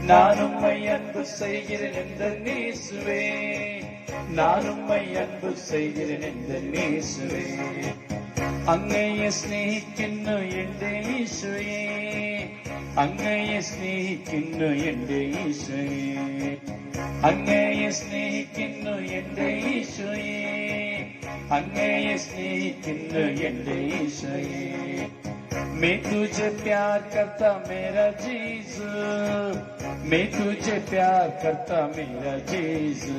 நான் உம்மை அன்பு செய்கிறேன் என்று நேசுவே, நான் உம்மை அன்பு செய்கிறேன் என்று நேசுவே. അങ്ങയെ സ്നേഹിക്കുന്നു എന്റെ ഈശോയെ, അങ്ങയെ സ്നേഹിക്കുന്നു എന്റെ ഈശോയെ, അങ്ങയെ സ്നേഹിക്കുന്നു എന്റെ ഈശോയെ, അങ്ങയെ സ്നേഹിക്കുന്നു എന്റെ ഈശോയെ. मैं तुझे प्यार करता मेरा जीसू, मैं तुझे प्यार करता मेरा जीसू,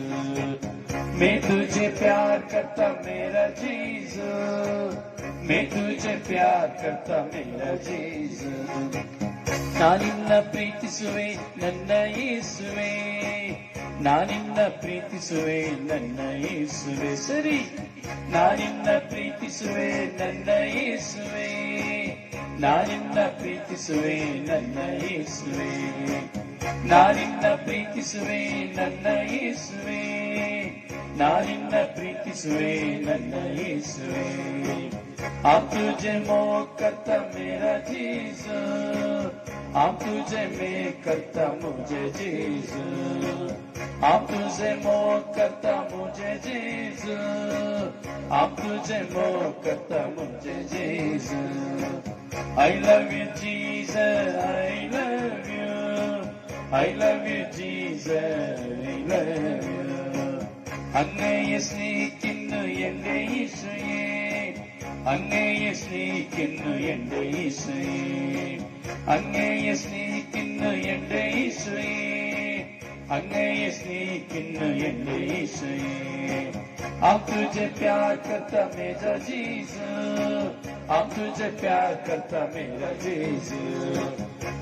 मैं तुझे प्यार करता मेरा जीसू, मैं तुझे प्यार करता मेरा जीसू. ನಾನಿನ್ನ ಪ್ರೀತಿಸುವೆ ನನ್ನ ಯೇಸುವೆ, ನಾನಿನ್ನ ಪ್ರೀತಿಸುವೆ ನನ್ನ ಯೇಸುವೆ. ಸರಿ, ನಾನಿನ್ನ ಪ್ರೀತಿಸುವೆ ನನ್ನ ಯೇಸುವೆ, ನಾನಿನ್ನ ಪ್ರೀತಿಸುವೆ ನನ್ನ ಯೇಸುವೆ, ನಾನಿನ್ನ ಪ್ರೀತಿಸುವೆ ನನ್ನ ಯೇಸುವೆ, ನಾನಿನ್ನ ಪ್ರೀತಿಸುವೆ ನನ್ನ ಯೇಸುವೆ. हम तुझे मोह करता मेरा जीसू, हम तुझे मैं करता मुझे जीसू, हम तुझे मोह करता मुझे जीसू, हम तुझे मोह करता मुझे Jisshu. I love you Jesus, I love you, I love you Jesus, I love you. അങ്ങയെ സ്നേഹിക്കുന്നു എന്റെ ഈശോയെ, അങ്ങയെ സ്നേഹിക്കുന്നു എന്റെ ഈശോയെ, അങ്ങയെ സ്നേഹിക്കുന്നു എന്റെ ഈശോയെ, അങ്ങയെ സ്നേഹിക്കുന്നു എന്റെ ഈശോയെ. हम तुझे प्यार करता मेरा जीसू, हम तुझे प्यार करता मेरा जीसू,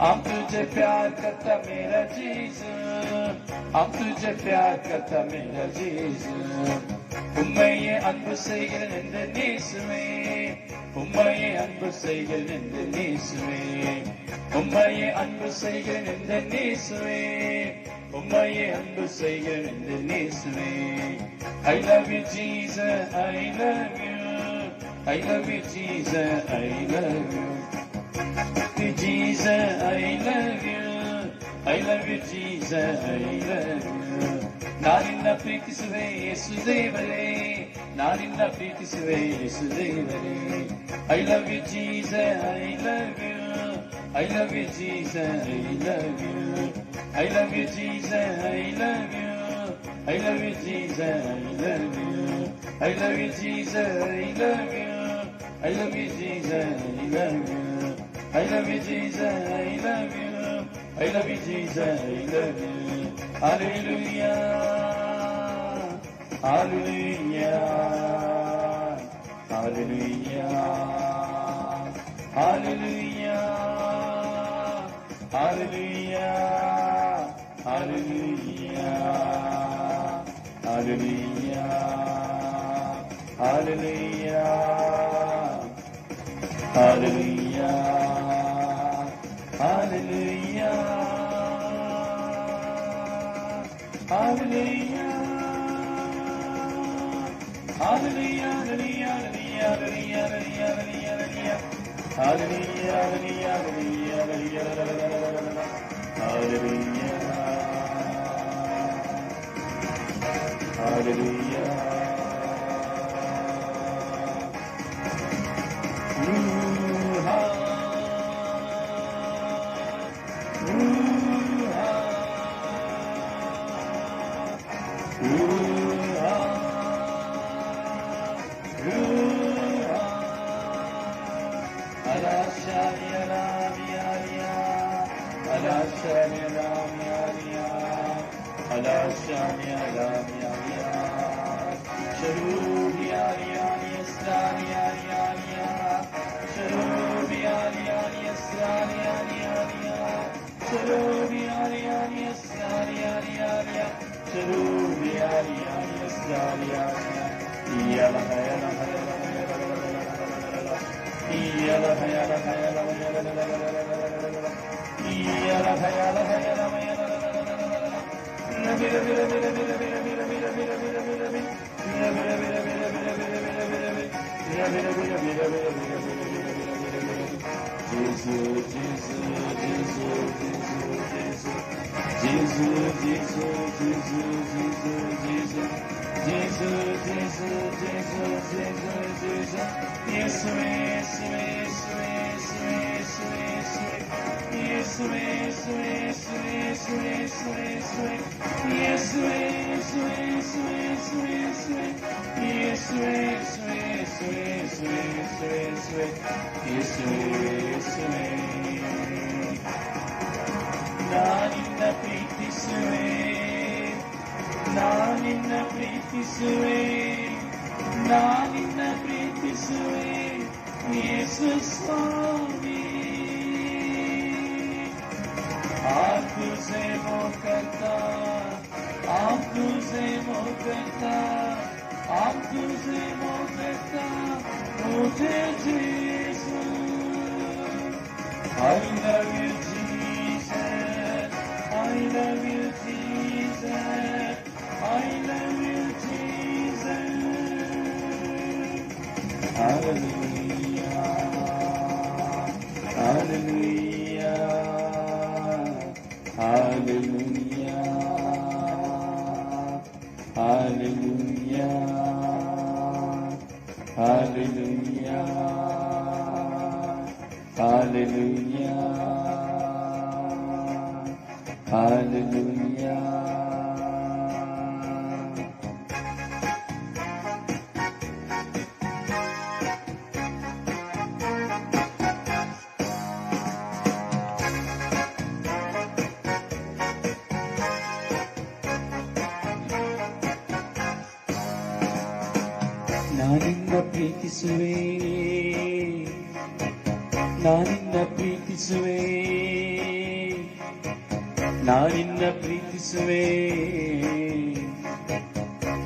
हम तुझे प्यार करता मेरा जीसू, हम तुझे प्यार करता मेरा जीसू. உம்மையே அன்பு செய்கிறேன் என்று நேசுவே, உம்மையே அன்பு செய்கிறேன் என்று நேசுவே, உம்மையே அன்பு செய்கிறேன் என்று நேசுவே, உம்மையே அன்பு செய்கிறேன் என்று நேசுவே. I love you Jesus, I love you, I love you Jesus, I love you, Jesus, I love you, I love you Jesus, I love you. ನಾನಿನ್ನ ಪ್ರೀತಿಸುವೆ ಯೇಸು ದೇವರೇ, ನಾನಿನ್ನ ಪ್ರೀತಿಸುವೆ ಯೇಸು ದೇವರೇ. I love you Jesus, I love you, I love you Jesus, I love you, I love you Jesus, I love you, I love you Jesus, I love you, I love you Jesus, I love you, I love you Jesus, I love you, I love you Jesus, I love you, I love you Jesus, I love you. Hallelujah, hallelujah. Hallelujah. Hallelujah. Hallelujah. Hallelujah. Hallelujah. Hallelujah. Hallelujah. Hallelujah. Hallelujah. Hallelujah, hallelujah, hallelujah, hallelujah, hallelujah, hallelujah, hallelujah, hallelujah, hallelujah. ನಾನಿನ್ನ ಪ್ರೀತಿಸುವೆ, ನಾನಿನ್ನ ಪ್ರೀತಿಸುವೆ, ನಾನಿನ್ನ ಪ್ರೀತಿಸುವೆ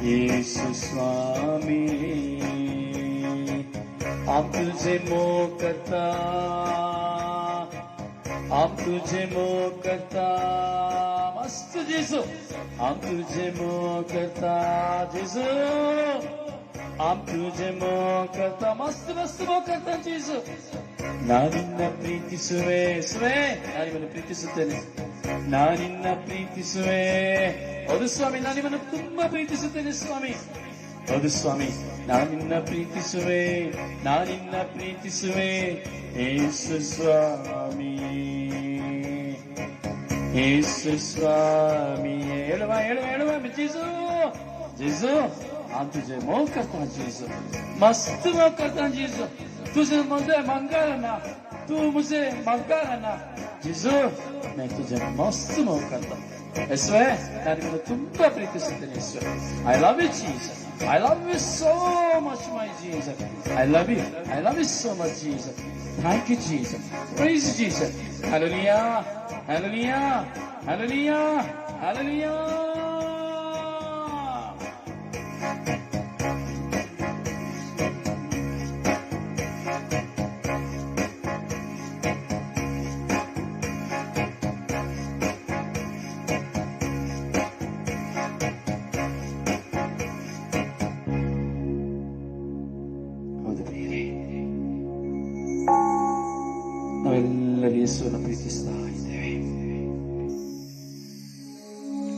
ಯೇಸು ಸ್ವಾಮಿ. हम तुझे मोह करता, हम तुझे मोह करता, मस्त यीशु, हम तुझे मोह करता यीशु, हम तुझे मोह करता, मस्त मस्त मोह करता यीशु. ನಾನಿನ್ನ ಪ್ರೀತಿಸುವೆ, ಸ್ವೆ ನಾನಿವನ್ನು ಪ್ರೀತಿಸುತ್ತೇನೆ, ನಾನಿನ್ನ ಪ್ರೀತಿಸುವೆ. ಹೌದು ಸ್ವಾಮಿ, ನಾನು ನಿಮ್ಮನ್ನು ತುಂಬಾ ಪ್ರೀತಿಸುತ್ತೇನೆ ಸ್ವಾಮಿ. ಹೌದು ಸ್ವಾಮಿ, ನಾನಿನ್ನ ಪ್ರೀತಿಸುವೆ, ನಾನಿನ್ನ ಪ್ರೀತಿಸುವೆ ಯೇಸು ಸ್ವಾಮಿ, ಯೇಸು ಸ್ವಾಮಿ. ಹೇಳುವ ಹೇಳುವ ಹೇಳುವ ಜೀಸು, ಜೀಸು, हम तुझे मोह करता हूँ जीसु, मस्त मोह करता हूँ जीसु. तुझे मुझे मंगा रहना, तू मुझे मंगा रहना जीसु, मैं तुझे मस्त मोह करता हूँ. इसलिए ನಾನು ನಿಮ್ಮನ್ನು ತುಂಬಾ ಪ್ರೀತಿಸುತ್ತೇನೆ. I love you Jesus. I love you so much, my Jesus. I love you. I love you so much, Jesus. Thank you, Jesus. Praise Jesus. Hallelujah. Hallelujah. Hallelujah. Hallelujah. ನಾವೆಲ್ಲರೂ ಯೇಸುವನ್ನು ಪ್ರೀತಿಸ್ತಾ ಇದ್ದೇವೆ.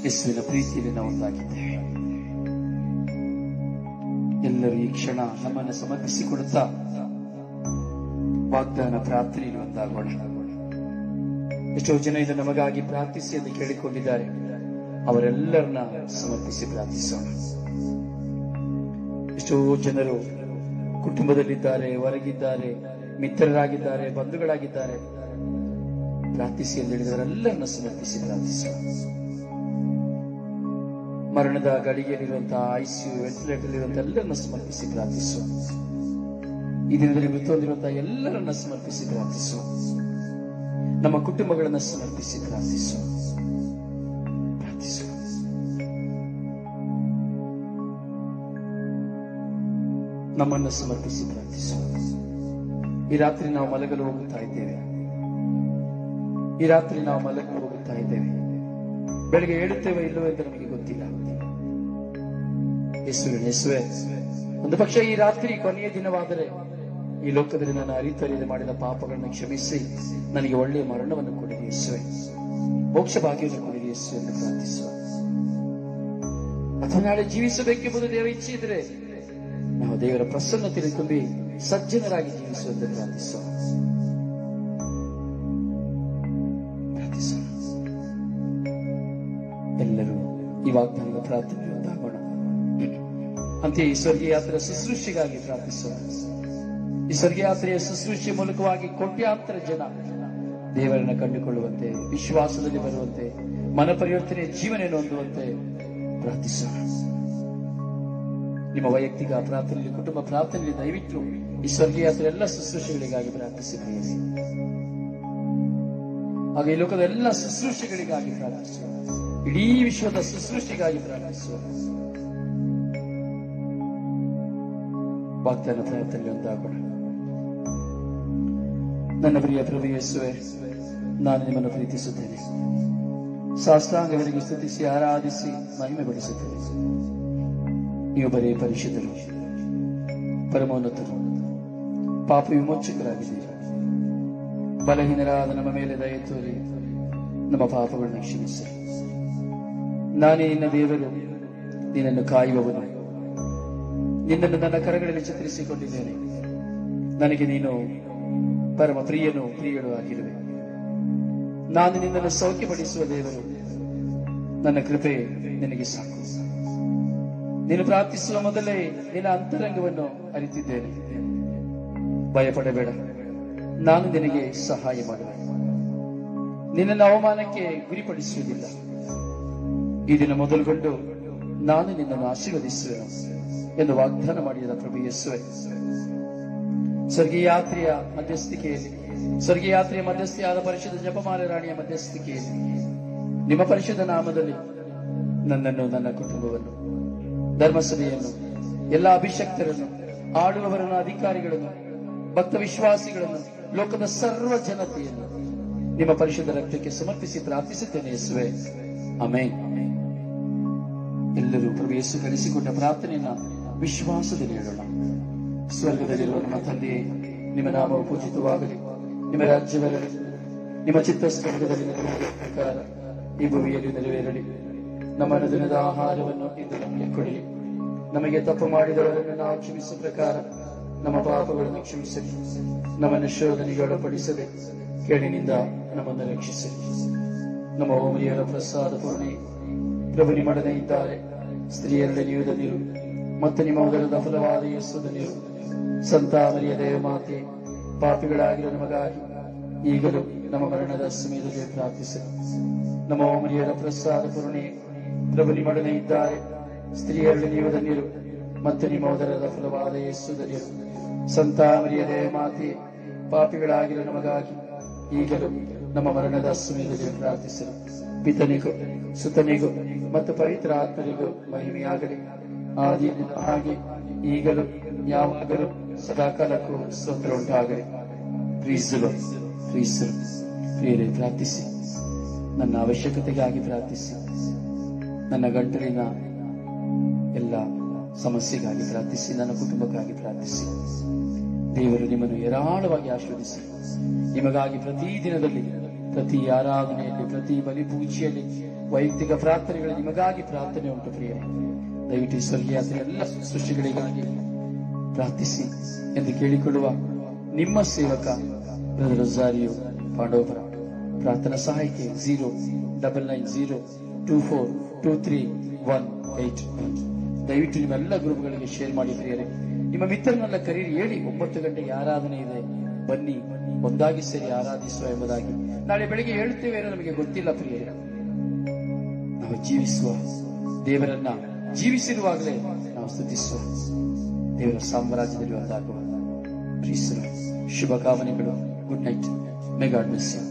ಯೇಸುವಿನ ಪ್ರೀತಿಯಲ್ಲಿ ನಾವು ಒಂದಾಗಿದ್ದೇವೆ. ಎಲ್ಲರೂ ಈ ಕ್ಷಣ ನಮ್ಮನ್ನು ಸಮರ್ಪಿಸಿಕೊಡುತ್ತಾ ವಾಗ್ದಾನ ಪ್ರಾರ್ಥನೆಯಲ್ಲಿ ಒಂದಾಗೋಣ. ಎಷ್ಟೋ ಜನ ಇದು ನಮಗಾಗಿ ಪ್ರಾರ್ಥಿಸಿ ಎಂದು ಕೇಳಿಕೊಂಡಿದ್ದಾರೆ. ಅವರೆಲ್ಲರನ್ನ ಸಮರ್ಪಿಸಿ ಪ್ರಾರ್ಥಿಸೋಣ. ಎಷ್ಟೋ ಜನರು ಕುಟುಂಬದಲ್ಲಿದ್ದಾರೆ, ಹೊರಗಿದ್ದಾರೆ, ಮಿತ್ರರಾಗಿದ್ದಾರೆ, ಬಂಧುಗಳಾಗಿದ್ದಾರೆ. ಪ್ರಾರ್ಥಿಸಿ ಎಂದು ಹೇಳಿದವರೆಲ್ಲರನ್ನ ಸಮರ್ಪಿಸಿ ಪ್ರಾರ್ಥಿಸೋಣ. ಮರಣದ ಗಳಿಗೆಯಲ್ಲಿರುವಂತಹ ICU ವೆಂಟಿಲೇಟರ್ ಇರುವಂತಹ ಎಲ್ಲರನ್ನ ಸಮರ್ಪಿಸಿ ಪ್ರಾರ್ಥಿಸೋಣ. ಈ ದಿನದಲ್ಲಿ ಮೃತ ಹೊಂದಿರುವಂತಹ ಎಲ್ಲರನ್ನ ಸಮರ್ಪಿಸಿ ಪ್ರಾರ್ಥಿಸೋಣ. ನಮ್ಮ ಕುಟುಂಬಗಳನ್ನು ಸಮರ್ಪಿಸಿ ಪ್ರಾರ್ಥಿಸೋಣ. ನಮ್ಮನ್ನು ಸಮರ್ಪಿಸಿ ಪ್ರಾರ್ಥಿಸೋಣ. ಈ ರಾತ್ರಿ ನಾವು ಮಲಗಲು ಹೋಗುತ್ತಾ ಇದ್ದೇವೆ. ಬೆಳಗ್ಗೆ ಹೇಳುತ್ತೇವೆ ಇಲ್ಲವೋ ಎಂದು ನಮಗೆ ಗೊತ್ತಿಲ್ಲ. ಯೇಸುವೆ, ಒಂದು ಪಕ್ಷ ಈ ರಾತ್ರಿ ಕೊನೆಯ ದಿನವಾದರೆ ಈ ಲೋಕದಲ್ಲಿ ನಾನು ಅರಿತರಿಯದೆ ಮಾಡಿದ ಪಾಪಗಳನ್ನು ಕ್ಷಮಿಸಿ ನನಗೆ ಒಳ್ಳೆಯ ಮರಣವನ್ನು ಕೊಡಿರಿ ಯೇಸುವೆ, ಮೋಕ್ಷ ಭಾಗ್ಯವನ್ನು ಕೊಡಿರಿ ಯೇಸುವೆ ಎಂದು ಪ್ರಾರ್ಥಿಸುವ. ಅಥವಾ ನಾಳೆ ಜೀವಿಸಬೇಕೆಂಬುದು ದೇವರ ಇಚ್ಛೆ ಇದ್ರೆ ನಾವು ದೇವರ ಪ್ರಸನ್ನತೆಯಲ್ಲಿ ತುಂಬಿ ಸಜ್ಜನರಾಗಿ ಜೀವಿಸುವಂತೆ ಪ್ರಾರ್ಥಿಸೋಣ. ಎಲ್ಲರೂ ಈ ವಾಗ್ದಾನದ ಪ್ರಾರ್ಥನೆ ಒಂದಾಗೋಣ. ಅಂತೆಯೇ ಈ ಸ್ವರ್ಗೀಯ ಯಾತ್ರೆಯ ಶುಶ್ರೂಷೆಗಾಗಿ ಪ್ರಾರ್ಥಿಸೋಣ. ಈ ಸ್ವರ್ಗೀಯ ಯಾತ್ರೆಯ ಶುಶ್ರೂಷೆ ಮೂಲಕವಾಗಿ ಕೋಟ್ಯಾಂತರ ಜನ ದೇವರನ್ನ ಕಂಡುಕೊಳ್ಳುವಂತೆ, ವಿಶ್ವಾಸದಲ್ಲಿ ಬರುವಂತೆ, ಮನ ಪರಿವರ್ತನೆಯ ಜೀವನ ಹೊಂದುವಂತೆ ಪ್ರಾರ್ಥಿಸೋಣ. ನಿಮ್ಮ ವೈಯಕ್ತಿಕ ಪ್ರಾರ್ಥನೆಯಲ್ಲಿ, ಕುಟುಂಬ ಪ್ರಾರ್ಥನೆಯಲ್ಲಿ ದಯವಿಟ್ಟು ಈ ಸ್ವರ್ಗೀಯ ಯಾತ್ರೆ ಎಲ್ಲ ಶುಶ್ರೂಷೆಗಳಿಗಾಗಿ ಪ್ರಾರ್ಥಿಸಿ. ಆಗ ಈ ಲೋಕದ ಎಲ್ಲ ಶುಶ್ರೂಷೆಗಳಿಗಾಗಿ ಪ್ರಾರ್ಥಿಸುವ, ಇಡೀ ವಿಶ್ವದ ಶುಶ್ರೂಷೆಗಾಗಿ ಪ್ರಾರ್ಥಿಸುವ. ವಾಗ್ದಾನ ಪ್ರಾರ್ಥನೆ ಒಂದಾಗೋಣ. ನನ್ನ ಪ್ರಿಯ ಪ್ರಭು ಯೇಸುವೆ, ನಾನು ನಿಮ್ಮನ್ನು ಪ್ರೀತಿಸುತ್ತೇನೆ. ಸಾಷ್ಟಾಂಗಗಳಿಗೆ ಸ್ತುತಿಸಿ ಆರಾಧಿಸಿ ಮಹಿಮೆಗೊಳಿಸುತ್ತೇನೆ. ನೀವು ಬರೀ ಪರಿಶುದ್ಧರು, ಪರಮೋನ್ನತರು, ಪಾಪ ವಿಮೋಚಕರಾಗಿದ್ದೀರಿ. ಬಲಹೀನರಾದ ನಮ್ಮ ಮೇಲೆ ದಯೆ ತೋರಿ ನಮ್ಮ ಪಾಪಗಳನ್ನು ಕ್ಷಮಿಸಿ. ನಾನೇ ನಿನ್ನ ದೇವರು, ನಿನ್ನನ್ನು ಕಾಯುವವನು. ನಿನ್ನನ್ನು ನನ್ನ ಕರಗಳಲ್ಲಿ ಚಿತ್ರಿಸಿಕೊಂಡಿದ್ದೇನೆ. ನನಗೆ ನೀನು ಪರಮ ಪ್ರಿಯಳು ಆಗಿರುವೆ. ನಾನು ನಿನ್ನನ್ನು ಸೌಖ್ಯಪಡಿಸುವ ದೇವರು. ನನ್ನ ಕೃಪೆ ನಿನಗೆ ಸಾಕು. ನೀನು ಪ್ರಾರ್ಥಿಸುವ ಮೊದಲೇ ನಿನ್ನ ಅಂತರಂಗವನ್ನು ಅರಿತಿದ್ದೇನೆ. ಭಯಪಡಬೇಡ, ನಾನು ನಿನಗೆ ಸಹಾಯ ಮಾಡುವೆ. ನಿನ್ನನ್ನು ಅವಮಾನಕ್ಕೆ ಗುರಿಪಡಿಸುವುದಿಲ್ಲ. ಈ ದಿನ ಮೊದಲುಗೊಂಡು ನಾನು ನಿನ್ನನ್ನು ಆಶೀರ್ವದಿಸುವೆನು ಎಂದು ವಾಗ್ದಾನ ಮಾಡಿದ ಪ್ರಭು ಯೇಸುವೆ, ಸ್ವರ್ಗೀಯ ಯಾತ್ರೆಯ ಮಧ್ಯಸ್ಥಿಕೆಯಾದ ಪರಿಶುದ್ಧ ಜಪಮಾಲೆ ರಾಣಿಯ ಮಧ್ಯಸ್ಥಿಕೆಯಲ್ಲಿ ನಿಮ್ಮ ಪರಿಶುದ್ಧ ನಾಮದಲ್ಲಿ ನನ್ನನ್ನು, ನನ್ನ ಕುಟುಂಬವನ್ನು, ಧರ್ಮಸಭೆಯನ್ನು, ಎಲ್ಲ ಅಭಿಷಕ್ತರನ್ನು, ಆಳುವವರನ್ನು, ಅಧಿಕಾರಿಗಳನ್ನು, ಭಕ್ತ ವಿಶ್ವಾಸಿಗಳನ್ನು, ಲೋಕದ ಸರ್ವ ಜನತೆಯನ್ನು ನಿಮ್ಮ ಪರಿಶುದ್ಧ ರಕ್ತಕ್ಕೆ ಸಮರ್ಪಿಸಿ ಪ್ರಾರ್ಥಿಸುತ್ತೇನೆ ಯೇಸುವೆ. ಆಮೆನ್. ಎಲ್ಲರೂ ಪ್ರಭು ಯೇಸು ಕಲಿಸಿಕೊಂಡ ಪ್ರಾರ್ಥನೆಯನ್ನ ವಿಶ್ವಾಸದಲ್ಲಿ ಹೇಳೋಣ. ಸ್ವರ್ಗದಲ್ಲಿರುವ ನಮ್ಮ ತಂದೆಯೇ, ನಿಮ್ಮ ನಾಮವು ಪೂಜಿತವಾಗಲಿ, ನಿಮ್ಮ ರಾಜ್ಯ ಬರಲಿ, ನಿಮ್ಮ ಚಿತ್ತ ಸ್ವರ್ಗದಲ್ಲಿ ನೆರವೇರುವ ಪ್ರಕಾರ ಈ ಭೂಮಿಯಲ್ಲಿ ನೆರವೇರಲಿ. ನಮ್ಮ ಅನುದಿನದ ಆಹಾರವನ್ನು ಇಂದು ನಮಗೆ ಕೊಡಲಿ. ನಮಗೆ ತಪ್ಪು ಮಾಡಿದವರನ್ನು ನಾವು ಕ್ಷಮಿಸುವ ಪ್ರಕಾರ ನಮ್ಮ ಪಾಪಗಳನ್ನು ಕ್ಷಮಿಸಲಿ. ನಮ್ಮನ್ನು ಶೋಧನೆಗೆ ಒಳಪಡಿಸದೆ ಕೇಳಿನಿಂದ ನಮ್ಮನ್ನು ರಕ್ಷಿಸಲಿ. ನಮ್ಮ ಓಮರಿಯರ ಪ್ರಸಾದ ಪೂರ್ಣಿ ಪ್ರಭು ನಿಮ್ಮೊಡನೆ ಇದ್ದಾರೆ. ಸ್ತ್ರೀಯರಲ್ಲಿ ನೀವು ಧನ್ಯರು, ಮತ್ತು ನಿಮ್ಮ ಉದರದ ಫಲವಾದ ಯೇಸು ಧನ್ಯರು. ಸಂತ ಮರಿಯ ದೇವಮಾತೆ, ಪಾಪಿಗಳಾಗಿರೋ ನಮಗಾಗಿ ಈಗಲೂ ನಮ್ಮ ಮರಣದ ಸಮಯದಲ್ಲಿ ಪ್ರಾರ್ಥಿಸಲಿ. ನಮ್ಮ ಓಮರಿಯರ ಪ್ರಸಾದ ಪೂರ್ಣಿ ಪ್ರಭು ನಿಮ್ಮೊಡನೆ ಇದ್ದಾರೆ. ಸ್ತ್ರೀಯರಲ್ಲಿ ನೀವು ಧನ್ಯರು, ಮತ್ತು ನಿಮ್ಮ ಉದರದ ಫಲವಾದ ಯೇಸು ಧನ್ಯರು. ಸಂತ ಮರಿಯದೇ ಮಾತೆ, ಪಾಪಿಗಳಾಗಿರೋ ನಮಗಾಗಿ ಈಗಲೂ ನಮ್ಮ ಮರಣದ ಸಮಯದಲ್ಲಿ ಪ್ರಾರ್ಥಿಸಲು. ಪಿತನಿಗೂ ಸುತನಿಗೂ ಮತ್ತು ಪವಿತ್ರ ಆತ್ಮನಿಗೂ ಮಹಿಮೆಯಾಗಲಿ, ಆದಿಯಿಂದ ಹಾಗೆ ಈಗಲೂ ಯಾವಾಗಲೂ ಸದಾಕಾಲಕ್ಕೂ ಸ್ತೋತ್ರ ಉಂಟಾಗಲಿ. ಕ್ರೀಸ್ತರು ಪ್ರಿಯರೇ, ಪ್ರಾರ್ಥಿಸಿ. ನನ್ನ ಅವಶ್ಯಕತೆಗಾಗಿ ಪ್ರಾರ್ಥಿಸಿ. ನನ್ನ ಗಂಟಲಿನ ಎಲ್ಲ ಸಮಸ್ಯೆಗಾಗಿ ಪ್ರಾರ್ಥಿಸಿ. ನನ್ನ ಕುಟುಂಬಕ್ಕಾಗಿ ಪ್ರಾರ್ಥಿಸಿ. ದೇವರು ನಿಮ್ಮನ್ನು ಹೇರಾಳವಾಗಿ ಆಶೀರ್ವದಿಸಿ. ನಿಮಗಾಗಿ ಪ್ರತಿ ದಿನದಲ್ಲಿ, ಪ್ರತಿ ಆರಾಧನೆಯಲ್ಲಿ, ಪ್ರತಿ ಬಲಿ ಪೂಜೆಯಲ್ಲಿ, ವೈಯಕ್ತಿಕ ಪ್ರಾರ್ಥನೆಗಳು ನಿಮಗಾಗಿ ಪ್ರಾರ್ಥನೆ ಉಂಟು. ಪ್ರಿಯರೇ, ದಯವಿಟ್ಟು ಸ್ವರ್ಗೀಯ ಎಲ್ಲ ಸೃಷ್ಟಿಗಳಿಗಾಗಿ ಪ್ರಾರ್ಥಿಸಿ ಎಂದು ಕೇಳಿಕೊಳ್ಳುವ ನಿಮ್ಮ ಸೇವಕ ಬ್ರದರ್ ರೊಜಾರಿಯೋ ಪಾಂಡವಪುರ. ಪ್ರಾರ್ಥನಾ ಸಹಾಯಕ್ಕೆ 09902423188. ದಯವಿಟ್ಟು ನಿಮ್ಮೆಲ್ಲ ಗ್ರೂಪ್ಗಳಿಗೆ ಶೇರ್ ಮಾಡಿ. ಪ್ರಿಯರೇ, ನಿಮ್ಮ ಮಿತ್ರರನ್ನೆಲ್ಲ ಕರೀರಿ, ಹೇಳಿ 9 ಗಂಟೆಗೆ ಆರಾಧನೆ ಇದೆ, ಬನ್ನಿ ಒಂದಾಗಿ ಸೇರಿ ಆರಾಧಿಸುವ ಎಂಬುದಾಗಿ. ನಾಳೆ ಬೆಳಿಗ್ಗೆ ಹೇಳುತ್ತೇವೆ ಏನೋ ನಮಗೆ ಗೊತ್ತಿಲ್ಲ. ಪ್ರಿಯರೇ, ನಾವು ಜೀವಿಸುವ ದೇವರನ್ನ ಜೀವಿಸಿರುವಾಗಲೇ ನಾವು ಸ್ತುತಿಸುವ ದೇವರ ಸಾಮ್ರಾಜ್ಯದಲ್ಲಿ ಒಂದಾಗುವ. ಪ್ರೀಸರು, ಶುಭ ಕಾಮನೆಗಳು. Good night. May god bless you.